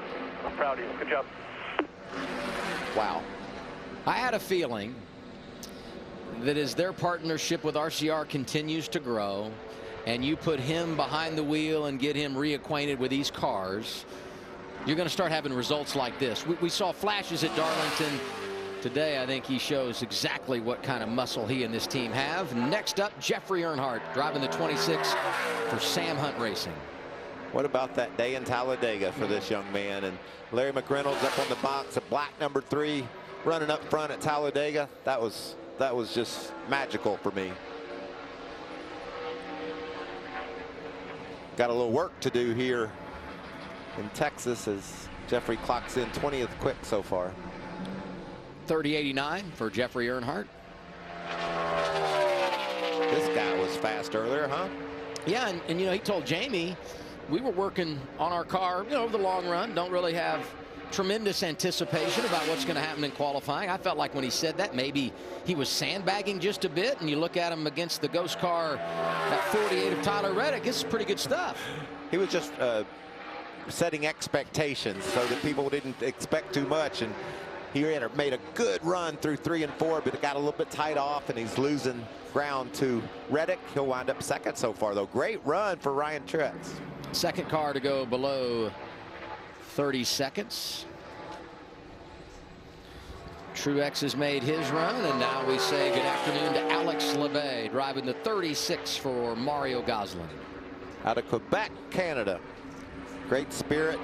I'm proud of you. Good job. Wow. I had a feeling that as their partnership with RCR continues to grow, and you put him behind the wheel and get him reacquainted with these cars, you're going to start having results like this. We saw flashes at Darlington. Today, I think he shows exactly what kind of muscle he and this team have. Next up, Jeffrey Earnhardt driving the 26 for Sam Hunt Racing. What about that day in Talladega for this young man? And Larry McReynolds up on the box, a black number 3 running up front at Talladega. That was just magical for me. Got a little work to do here in Texas as Jeffrey clocks in 20th quick so far. 30.89 for Jeffrey Earnhardt. This guy was fast earlier, huh? Yeah, and you know, he told Jamie, we were working on our car, you know, over the long run, don't really have tremendous anticipation about what's going to happen in qualifying. I felt like when he said that, maybe he was sandbagging just a bit, and you look at him against the ghost car at 48 of Tyler Reddick, this is pretty good stuff. He was just setting expectations so that people didn't expect too much, and he made a good run through 3 and 4, but it got a little bit tight off, and he's losing ground to Reddick. He'll wind up second so far, though. Great run for Ryan Truex. Second car to go below 30 seconds. Truex has made his run, and now we say good afternoon to Alex Labbe, driving the 36 for Mario Gosselin. Out of Quebec, Canada. Great spirit,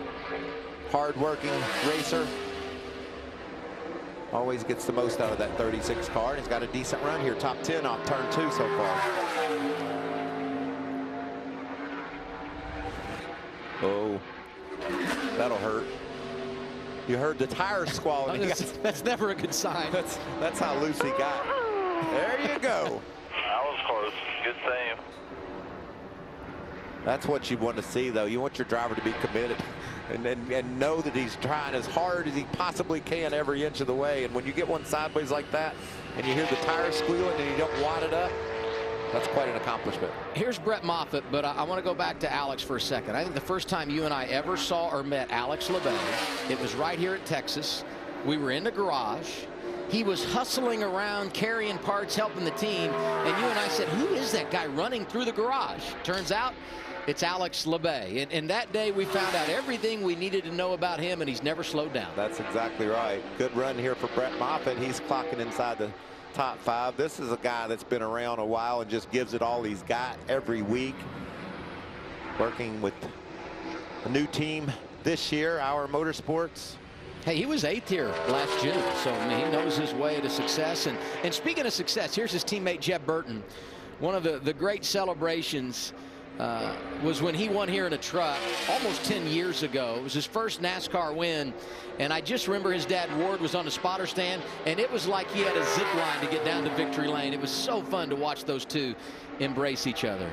hard-working racer. Always gets the most out of that 36 car, and he's got a decent run here. Top 10 off turn 2 so far. Oh, that'll hurt. You heard the tires squalling. That's never a good sign. That's how loose he got. There you go. That was close. Good save. That's what you want to see, though. You want your driver to be committed and know that he's trying as hard as he possibly can every inch of the way. And when you get one sideways like that and you hear the tires squealing and you don't wad it up, that's quite an accomplishment. Here's Brett Moffitt, but I want to go back to Alex for a second. I think the first time you and I ever saw or met Alex Labbe, it was right here at Texas. We were in the garage. He was hustling around, carrying parts, helping the team. And you and I said, who is that guy running through the garage? Turns out it's Alex Labbe. And that day we found out everything we needed to know about him, and he's never slowed down. That's exactly right. Good run here for Brett Moffitt. He's clocking inside the top 5. This is a guy that's been around a while and just gives it all he's got every week. Working with a new team this year, Our Motorsports. Hey, he was 8th here last June, so I mean, he knows his way to success. And speaking of success, here's his teammate Jeb Burton. One of the great celebrations was when he won here in a truck almost 10 years ago. It was his first NASCAR win, and I just remember his dad Ward was on the spotter stand, and it was like he had a zip line to get down to victory lane. It was so fun to watch those two embrace each other.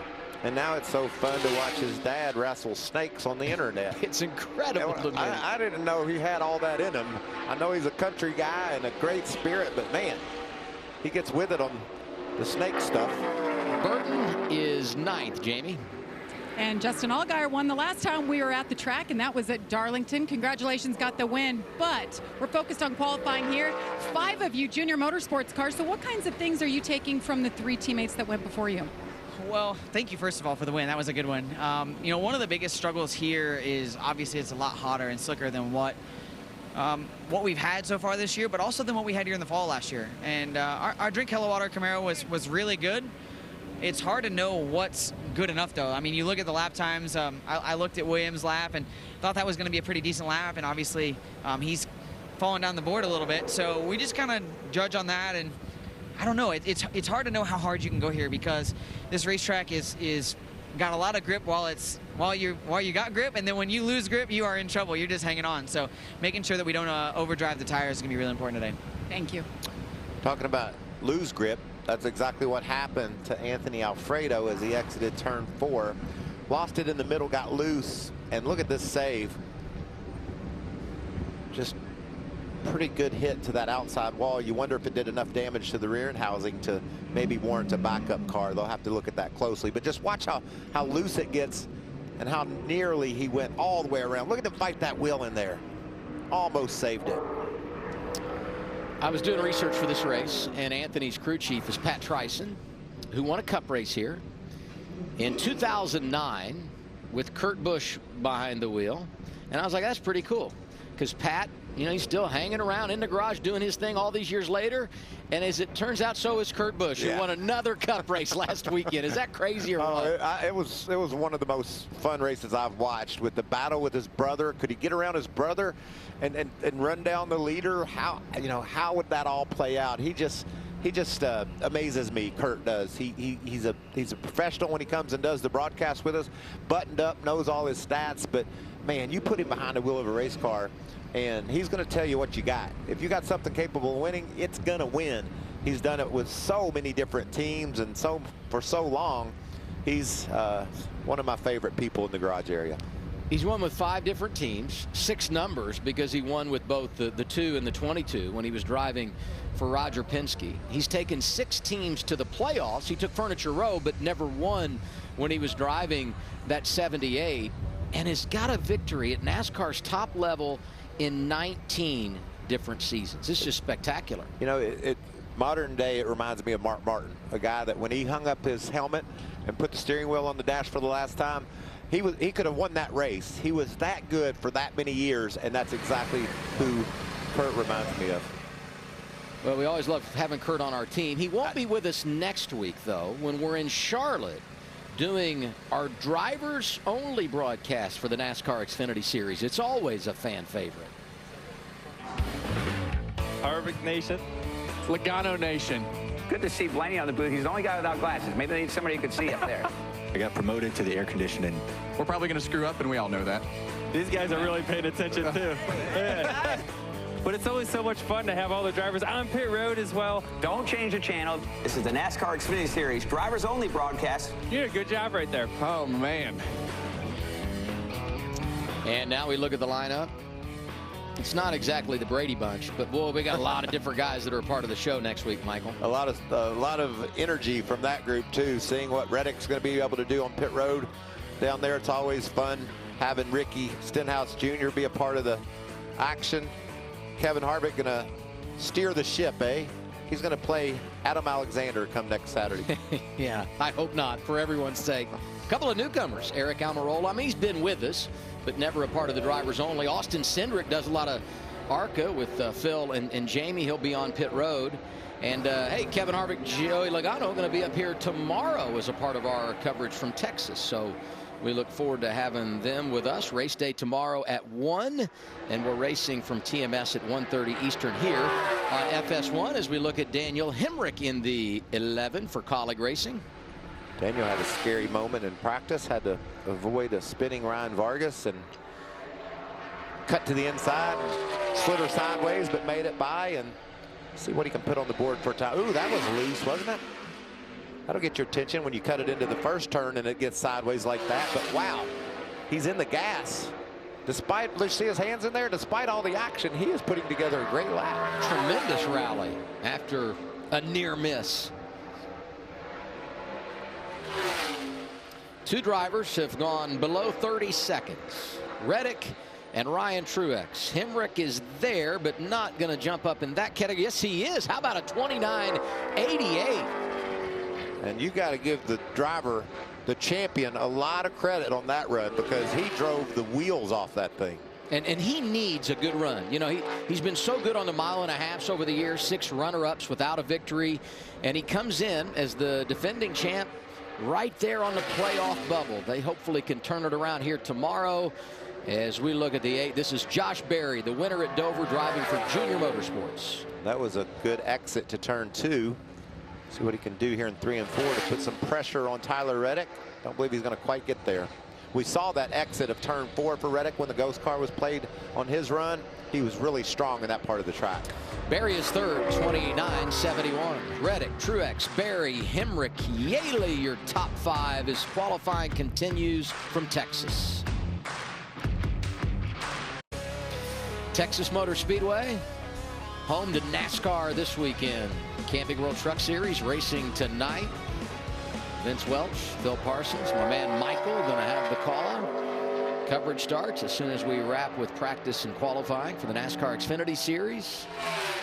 And now it's so fun to watch his dad wrestle snakes on the internet. It's incredible to me. I didn't know he had all that in him. I know he's a country guy and a great spirit, but man, he gets with it on the snake stuff. Burton is 9th, Jamie. And Justin Allgaier won the last time we were at the track, and that was at Darlington. Congratulations, got the win. But we're focused on qualifying here. 5 of you junior motorsports cars. So what kinds of things are you taking from the 3 teammates that went before you? Well, thank you, first of all, for the win. That was a good one. You know, one of the biggest struggles here is obviously it's a lot hotter and slicker than what we've had so far this year, but also than what we had here in the fall last year. And our Drink Hella Water Camaro was really good. It's hard to know what's good enough, though. I mean, you look at the lap times. I looked at Williams' lap and thought that was going to be a pretty decent lap, and obviously he's fallen down the board a little bit. So we just kind of judge on that, and I don't know. It's hard to know how hard you can go here because this racetrack is got a lot of grip while you got grip, and then when you lose grip, you are in trouble. You're just hanging on. So making sure that we don't overdrive the tires is going to be really important today. Thank you. Talking about lose grip, that's exactly what happened to Anthony Alfredo as he exited turn 4. Lost it in the middle, got loose, and look at this save. Just pretty good hit to that outside wall. You wonder if it did enough damage to the rear end housing to maybe warrant a backup car. They'll have to look at that closely. But just watch how loose it gets and how nearly he went all the way around. Look at him fight that wheel in there. Almost saved it. I was doing research for this race, and Anthony's crew chief is Pat Tryson, who won a cup race here in 2009 with Kurt Busch behind the wheel. And I was like, that's pretty cool, because Pat, you know, he's still hanging around in the garage doing his thing all these years later. And as it turns out, so is Kurt Busch, who won another cup race last weekend. Is that crazy or what? It was one of the most fun races I've watched, with the battle with his brother. Could he get around his brother and run down the leader? How would that all play out? He just amazes me. Kurt does. He's a professional when he comes and does the broadcast with us. Buttoned up, knows all his stats. But man, you put him behind the wheel of a race car, and he's going to tell you what you got. If you got something capable of winning, it's going to win. He's done it with so many different teams and for so long. He's one of my favorite people in the garage area. He's won with 5 different teams, 6 numbers because he won with both the 2 and the 22 when he was driving for Roger Penske. He's taken 6 teams to the playoffs. He took Furniture Row, but never won when he was driving that 78, and has got a victory at NASCAR's top level in 19 different seasons. It's just spectacular. You know, modern day, it reminds me of Mark Martin, a guy that when he hung up his helmet and put the steering wheel on the dash for the last time, he could have won that race. He was that good for that many years, and that's exactly who Kurt reminds me of. Well, we always love having Kurt on our team. He won't be with us next week, though, when we're in Charlotte doing our drivers only broadcast for the NASCAR Xfinity Series. It's always a fan favorite. Harvick Nation. Logano Nation. Good to see Blaney on the booth. He's the only guy without glasses. Maybe they need somebody who could see up there. I got promoted to the air conditioning. We're probably going to screw up, and we all know that. These guys are really paying attention, too. Yeah. But it's always so much fun to have all the drivers on pit road as well. Don't change the channel. This is the NASCAR Xfinity Series drivers only broadcast. You did a good job right there. Oh, man. And now we look at the lineup. It's not exactly the Brady Bunch, but boy, we got a lot of different guys that are a part of the show next week, Michael. A lot of energy from that group too. Seeing what Reddick's going to be able to do on pit road down there, it's always fun having Ricky Stenhouse Jr. be a part of the action. Kevin Harvick going to steer the ship, eh? He's going to play Adam Alexander come next Saturday. Yeah, I hope not, for everyone's sake. A couple of newcomers, Eric Almirola. I mean, he's been with us, but never a part of the drivers only. Austin Cindric does a lot of ARCA with Phil and Jamie. He'll be on pit road. And, hey, Kevin Harvick, Joey Logano going to be up here tomorrow as a part of our coverage from Texas. So we look forward to having them with us. Race day tomorrow at 1, and we're racing from TMS at 1:30 Eastern here on FS1 as we look at Daniel Hemrick in the 11 for Colleague Racing. Daniel had a scary moment in practice, had to avoid a spinning Ryan Vargas and cut to the inside, slid her sideways, but made it by, and see what he can put on the board for time. Ooh, that was loose, wasn't it? That'll get your attention when you cut it into the first turn and it gets sideways like that. But wow, he's in the gas. Despite, let's see his hands in there, despite all the action, he is putting together a great lap. Tremendous rally after a near miss. 2 drivers have gone below 30 seconds. Reddick and Ryan Truex. Hemrick is there, but not going to jump up in that category. Yes, he is. How about a 29.88? And you got to give the driver, the champion, a lot of credit on that run because he drove the wheels off that thing. And he needs a good run. You know, he's been so good on the 1.5 miles over the years, 6 runner-ups without a victory. And he comes in as the defending champ right there on the playoff bubble. They hopefully can turn it around here tomorrow as we look at the 8. This is Josh Berry, the winner at Dover, driving for Junior Motorsports. That was a good exit to turn 2. See what he can do here in 3 and 4 to put some pressure on Tyler Reddick. Don't believe he's going to quite get there. We saw that exit of turn 4 for Reddick when the ghost car was played on his run. He was really strong in that part of the track. Berry is third, 29.71. Reddick, Truex, Berry, Hemrick, Yaley, your top 5 as qualifying continues from Texas. Texas Motor Speedway, home to NASCAR this weekend. Camping World Truck Series racing tonight. Vince Welch, Phil Parsons, my man Michael going to have the call. Coverage starts as soon as we wrap with practice and qualifying for the NASCAR Xfinity Series.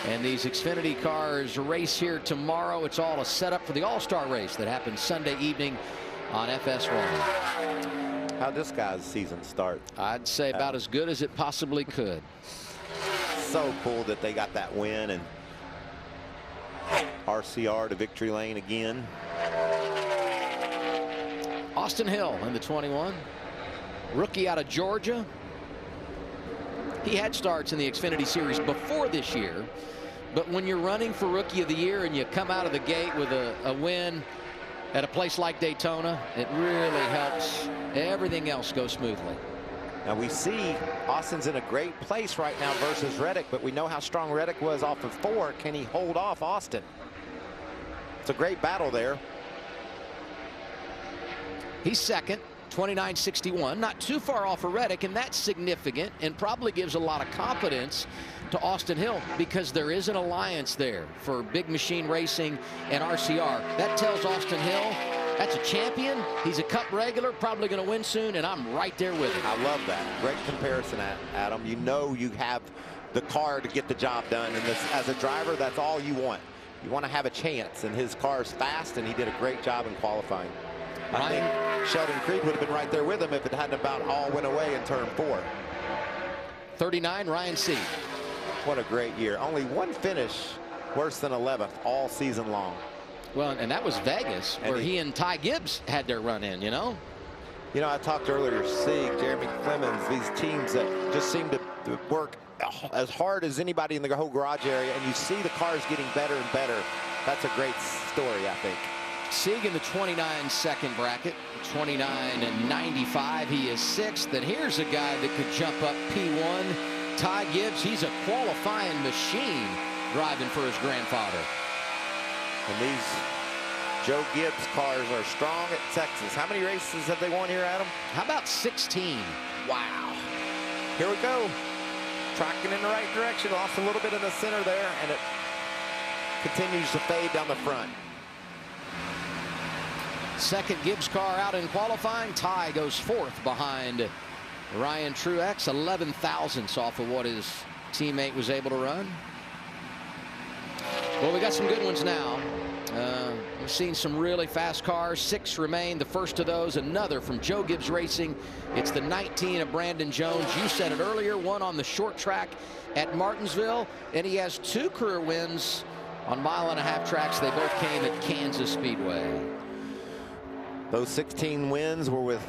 And these Xfinity cars race here tomorrow. It's all a setup for the All-Star race that happens Sunday evening on FS1. How'd this guy's season start? I'd say about as good as it possibly could. So cool that they got that win and RCR to victory lane again. Austin Hill in the 21. Rookie out of Georgia. He had starts in the Xfinity Series before this year. But when you're running for Rookie of the Year and you come out of the gate with a win at a place like Daytona, it really helps everything else go smoothly. Now we see Austin's in a great place right now versus Reddick, but we know how strong Reddick was off of 4. Can he hold off Austin? It's a great battle there. He's second, 29.61, not too far off of Reddick, and that's significant and probably gives a lot of confidence to Austin Hill because there is an alliance there for Big Machine Racing and RCR. That tells Austin Hill that's a champion. He's a Cup regular, probably going to win soon, and I'm right there with him. I love that. Great comparison, Adam. You know you have the car to get the job done, and this, as a driver, that's all you want. You want to have a chance, and his car's fast, and he did a great job in qualifying. I think Sheldon Creed would have been right there with him if it hadn't about all went away in turn 4. 39, Ryan Sieg. What a great year. Only one finish worse than 11th all season long. Well, and that was Vegas, where he and Ty Gibbs had their run in, you know? You know, I talked earlier, Sieg, Jeremy Clemens, these teams that just seem to work as hard as anybody in the whole garage area, and you see the cars getting better and better. That's a great story, I think. Sieg in the 29-second bracket, 29 and 95. He is 6th. And here's a guy that could jump up P1. Ty Gibbs, he's a qualifying machine driving for his grandfather. And these Joe Gibbs cars are strong at Texas. How many races have they won here, Adam? How about 16? Wow. Here we go. Tracking in the right direction. Lost a little bit in the center there, and it continues to fade down the front. Second Gibbs car out in qualifying. Ty goes 4th behind Ryan Truex. 11 thousandths off of what his teammate was able to run. Well, we got some good ones now. We've seen some really fast cars. 6 remain. The first of those, another from Joe Gibbs Racing. It's the 19 of Brandon Jones. You said it earlier, one on the short track at Martinsville, and he has 2 career wins on 1.5-mile tracks. They both came at Kansas Speedway. Those 16 wins were with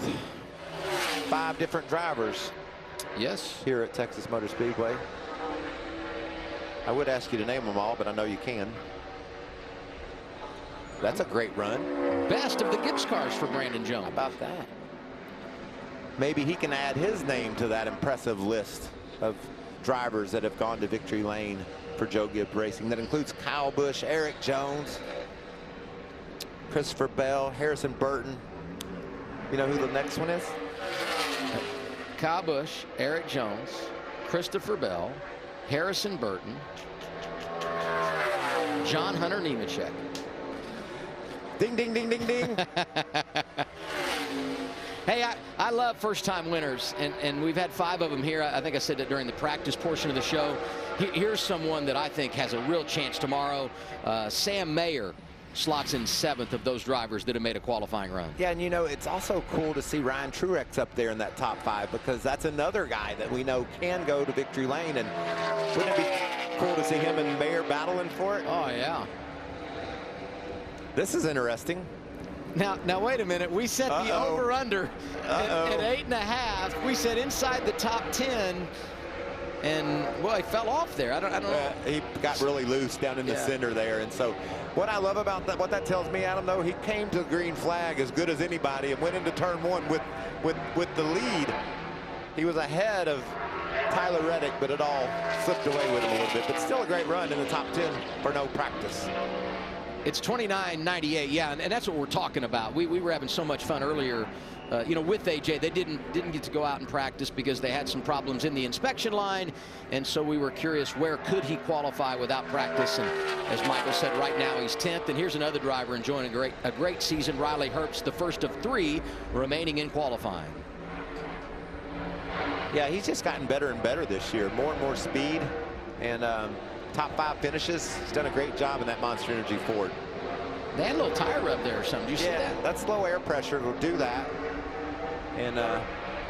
5 different drivers. Yes. Here at Texas Motor Speedway. I would ask you to name them all, but I know you can. That's a great run. Best of the Gibbs cars for Brandon Jones. How about that? Maybe he can add his name to that impressive list of drivers that have gone to victory lane for Joe Gibbs Racing. That includes Kyle Busch, Eric Jones, Christopher Bell, Harrison Burton. You know who the next one is? Kyle Busch, Eric Jones, Christopher Bell, Harrison Burton, John Hunter Nemechek. Ding, ding, ding, ding, ding. Hey, I love first-time winners, and we've had 5 of them here. I think I said that during the practice portion of the show. Here's someone that I think has a real chance tomorrow. Sam Mayer slots in 7th of those drivers that have made a qualifying run. Yeah, and you know, it's also cool to see Ryan Truex up there in that top 5 because that's another guy that we know can go to victory lane. And wouldn't it be cool to see him and Mayer battling for it? Oh, yeah. This is interesting. Now wait a minute. We set the over-under at 8.5. We said inside the top 10. And, well, he fell off there. I don't know. He got really loose down in the center there. And so what I love about that, what that tells me, Adam, though, he came to the green flag as good as anybody and went into turn 1 with the lead. He was ahead of Tyler Reddick, but it all slipped away with him a little bit. But still a great run in the top 10 for no practice. It's 29.98, yeah, and that's what we're talking about. We were having so much fun earlier, you know, with AJ. They didn't get to go out and practice because they had some problems in the inspection line, and so we were curious where could he qualify without practice. And as Michael said, right now he's 10th. And here's another driver enjoying a great season, Riley Herbst, the first of 3 remaining in qualifying. Yeah, he's just gotten better and better this year. More and more speed, and top 5 finishes. He's done a great job in that Monster Energy Ford. They had a little tire rub there or something. Did you see that? That's low air pressure will do that. And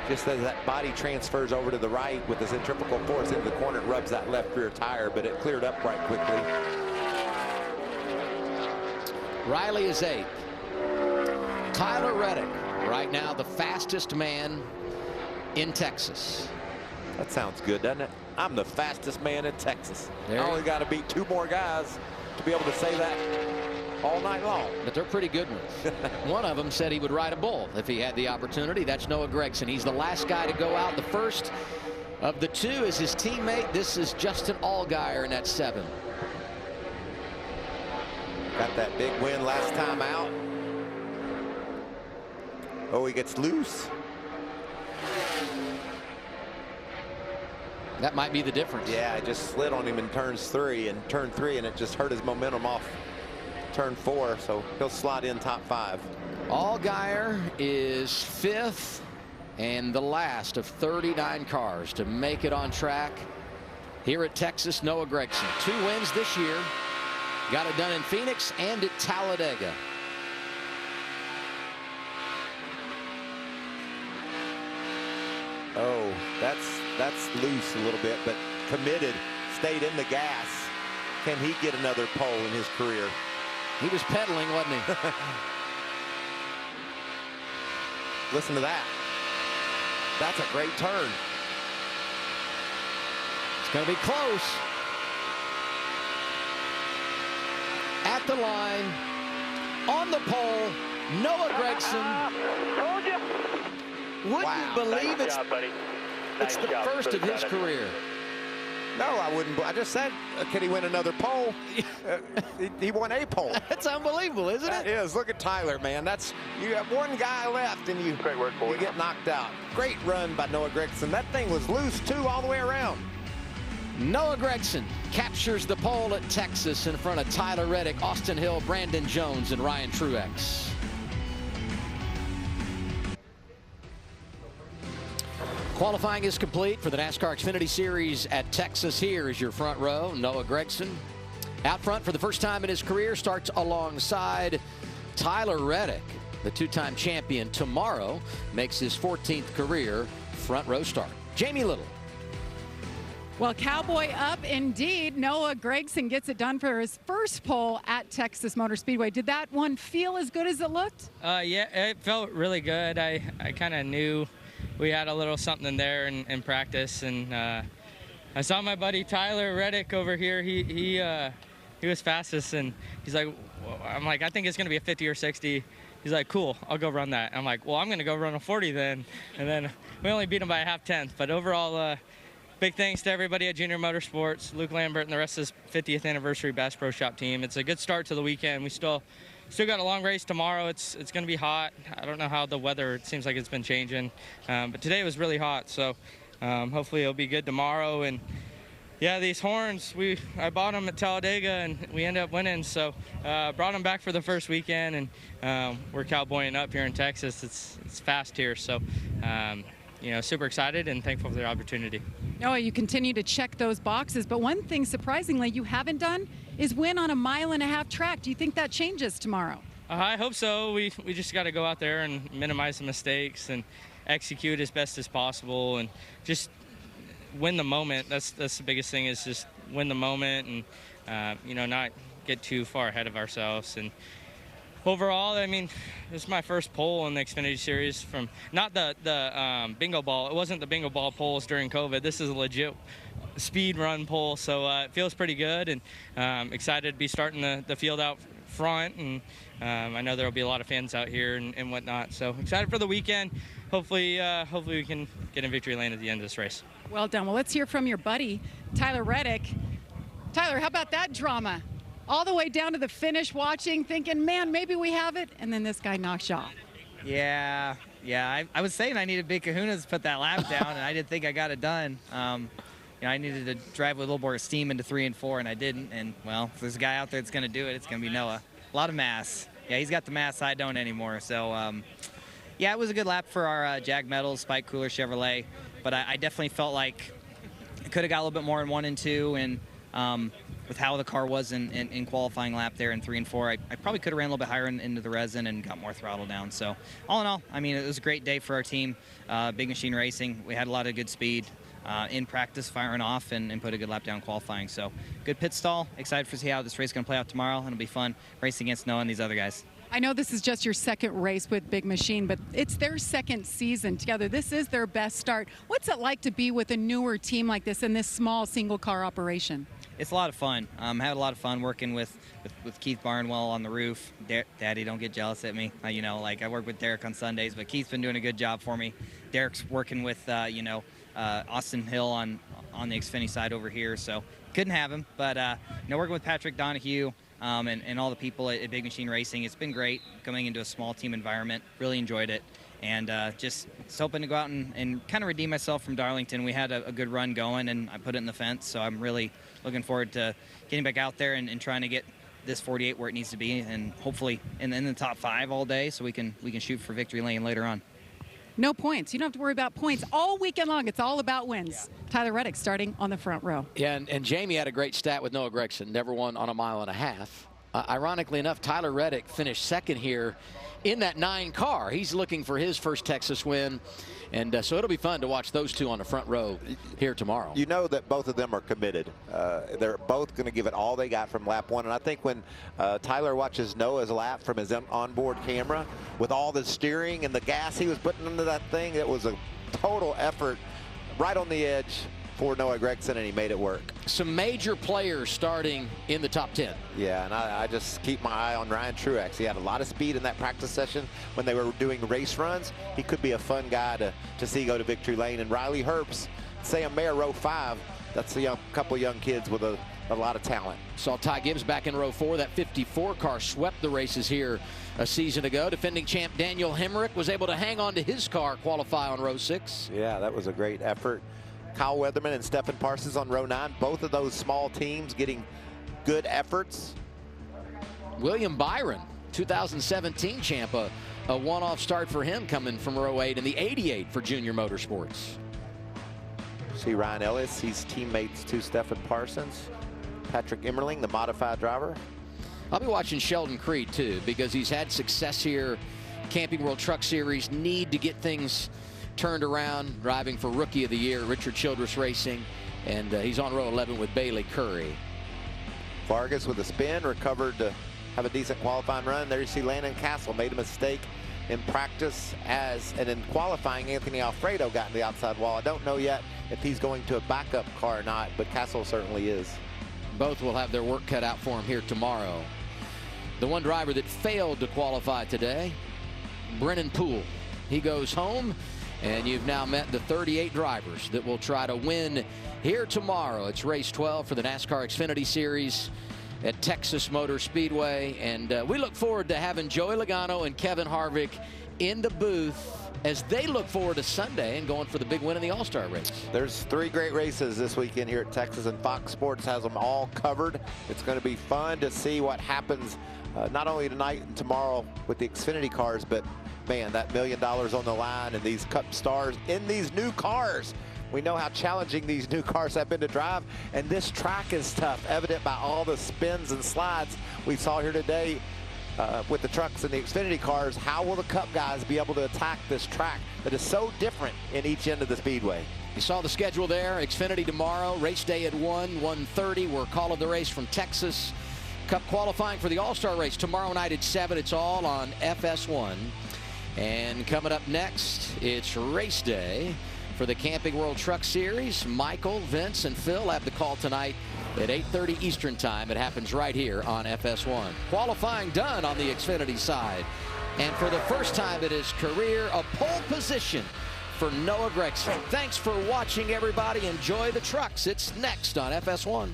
just as that body transfers over to the right with the centrifugal force into the corner, it rubs that left rear tire, but it cleared up quite quickly. Riley is 8th. Tyler Reddick, right now the fastest man in Texas. That sounds good, doesn't it? I'm the fastest man in Texas. I only got to beat 2 more guys to be able to say that all night long. But they're pretty good ones. One of them said he would ride a bull if he had the opportunity. That's Noah Gragson. He's the last guy to go out. The first of the 2 is his teammate. This is Justin Allgaier in that 7. Got that big win last time out. Oh, he gets loose. That might be the difference. Yeah, it just slid on him in turn 3, and it just hurt his momentum off turn 4, so he'll slide in top 5. Allgaier is 5th and the last of 39 cars to make it on track here at Texas. Noah Gragson, 2 wins this year. Got it done in Phoenix and at Talladega. Oh, that's loose a little bit, but committed, stayed in the gas. Can he get another pole in his career? He was pedaling, wasn't he? Listen to that. That's a great turn. It's going to be close. At the line, on the pole, Noah Gragson. Told you. Wouldn't Wow. believe Nice job, buddy. it's Nice the job. first of his career. No, I wouldn't. I just said, can he win another pole? He won a pole. That's unbelievable, isn't That it? is. Look at Tyler, man. You have one guy left, and you get knocked out. Great run by Noah Gragson. That thing was loose, too, all the way around. Noah Gragson captures the pole at Texas in front of Tyler Reddick, Austin Hill, Brandon Jones, and Ryan Truex. Qualifying is complete for the NASCAR Xfinity Series at Texas. Here is your front row. Noah Gragson out front for the first time in his career, starts alongside Tyler Reddick, the 2-time champion. Tomorrow makes his 14th career front row start. Jamie Little. Well, Cowboy up indeed. Noah Gragson gets it done for his first pole at Texas Motor Speedway. Did that one feel as good as it looked? Yeah, it felt really good. I kind of knew we had a little something there in practice, and I saw my buddy Tyler Reddick over here. He was fastest, and he's like, I'm like, I think it's gonna be a 50 or 60. He's like, cool, I'll go run that. I'm like, well, I'm gonna go run a 40 then. And then we only beat him by a 0.5 But overall, big thanks to everybody at Junior Motorsports, Luke Lambert, and the rest of his 50th anniversary Bass Pro Shop team. It's a good start to the weekend. We still got a long race tomorrow. It's going to be hot. I don't know how the weather, it seems like it's been changing. But today was really hot, so hopefully it'll be good tomorrow. And yeah, these horns, I bought them at Talladega, and we ended up winning. So brought them back for the first weekend, and we're cowboying up here in Texas. It's fast here, so super excited and thankful for the opportunity. Noah, you continue to check those boxes, but one thing surprisingly you haven't done is win on a 1.5 mile track. Do you think that changes tomorrow? I hope so. We just got to go out there and minimize the mistakes and execute as best as possible and just win the moment. That's the biggest thing, is just win the moment and not get too far ahead of ourselves. And overall, I mean, this is my first pole in the Xfinity Series from not the bingo ball. It wasn't the bingo ball poles during COVID. This is a legit speed run pole, so it feels pretty good, and excited to be starting the field out front. And I know there will be a lot of fans out here and whatnot, so excited for the weekend. Hopefully we can get in victory lane at the end of this race. Well done. Well, let's hear from your buddy Tyler Reddick. Tyler, how about that drama? All the way down to the finish, watching, thinking, man, maybe we have it, and then this guy knocks you off. Yeah. I was saying I needed big kahunas to put that lap down, and I didn't think I got it done. I needed to drive with a little more steam into 3 and 4, and I didn't. And, well, if there's a guy out there that's going to do it, it's going to be Noah. A lot of mass. Yeah, he's got the mass. I don't anymore. So, yeah, it was a good lap for our Jag Metals Spike Cooler Chevrolet, but I definitely felt like I could have got a little bit more in 1 and 2, and with how the car was in qualifying lap there in 3 and 4, I probably could have ran a little bit higher into the resin and got more throttle down. So all in all, I mean, it was a great day for our team. Big Machine Racing. We had a lot of good speed in practice, firing off, and put a good lap down qualifying. So good pit stall. Excited to see how this race is going to play out tomorrow, and it'll be fun racing against Noah and these other guys. I know this is just your second race with Big Machine, but it's their second season together. This is their best start. What's it like to be with a newer team like this in this small single-car operation? It's a lot of fun. Had a lot of fun working with Keith Barnwell on the roof. Daddy, don't get jealous at me. I work with Derek on Sundays, but Keith's been doing a good job for me. Derek's working with, Austin Hill on the Xfinity side over here, so couldn't have him. But, working with Patrick Donahue and all the people at Big Machine Racing, it's been great coming into a small team environment. Really enjoyed it. And just hoping to go out and kind of redeem myself from Darlington. We had a good run going, and I put it in the fence. So I'm really looking forward to getting back out there and trying to get this 48 where it needs to be, and hopefully in the top 5 all day, so we can shoot for victory lane later on. No points. You don't have to worry about points all weekend long. It's all about wins. Yeah. Tyler Reddick starting on the front row. Yeah, and Jamie had a great stat with Noah Gragson. Never won on a 1.5 miles. Ironically enough, Tyler Reddick finished second here in that 9 car. He's looking for his first Texas win. And so it'll be fun to watch those two on the front row here tomorrow. You know that both of them are committed. They're both going to give it all they got from lap 1. And I think when Tyler watches Noah's lap from his onboard camera, with all the steering and the gas he was putting into that thing, it was a total effort right on the edge for Noah Gragson, and he made it work. Some major players starting in the top 10. Yeah, and I just keep my eye on Ryan Truex. He had a lot of speed in that practice session when they were doing race runs. He could be a fun guy to see go to victory lane. And Riley Herbst, Sam Mayer, row 5. That's a couple young kids with a lot of talent. Saw Ty Gibbs back in row 4. That 54 car swept the races here a season ago. Defending champ Daniel Hemrick was able to hang on to his car, qualify on row 6. Yeah, that was a great effort. Kyle Weatherman and Stephen Parsons on row 9. Both of those small teams getting good efforts. William Byron, 2017 champ, a one-off start for him coming from row 8 in the 88 for Junior Motorsports. See Ryan Ellis, he's teammates to Stephen Parsons. Patrick Emmerling, the modified driver. I'll be watching Sheldon Creed too, because he's had success here. Camping World Truck Series, need to get things turned around, driving for Rookie of the Year, Richard Childress Racing, and he's on row 11 with Bailey Curry. Vargas with a spin, recovered to have a decent qualifying run. There you see Landon Castle made a mistake in practice, and in qualifying, Anthony Alfredo got in the outside wall. I don't know yet if he's going to a backup car or not, but Castle certainly is. Both will have their work cut out for him here tomorrow. The one driver that failed to qualify today, Brennan Poole. He goes home. And you've now met the 38 drivers that will try to win here tomorrow. It's race 12 for the NASCAR Xfinity Series at Texas Motor Speedway. And we look forward to having Joey Logano and Kevin Harvick in the booth as they look forward to Sunday and going for the big win in the All-Star race. There's 3 great races this weekend here at Texas, and Fox Sports has them all covered. It's going to be fun to see what happens not only tonight and tomorrow with the Xfinity cars, but man, that $1 million on the line and these Cup stars in these new cars. We know how challenging these new cars have been to drive, and this track is tough, evident by all the spins and slides we saw here today with the trucks and the Xfinity cars. How will the Cup guys be able to attack this track that is so different in each end of the speedway? You saw the schedule there. Xfinity tomorrow, race day at 1:30. We're calling the race from Texas. Cup qualifying for the All-Star race tomorrow night at 7. It's all on FS1. And coming up next, it's race day for the Camping World Truck Series. Michael, Vince, and Phil have the call tonight at 8:30 Eastern Time. It happens right here on FS1. Qualifying done on the Xfinity side. And for the first time in his career, a pole position for Noah Gragson. Thanks for watching, everybody. Enjoy the trucks. It's next on FS1.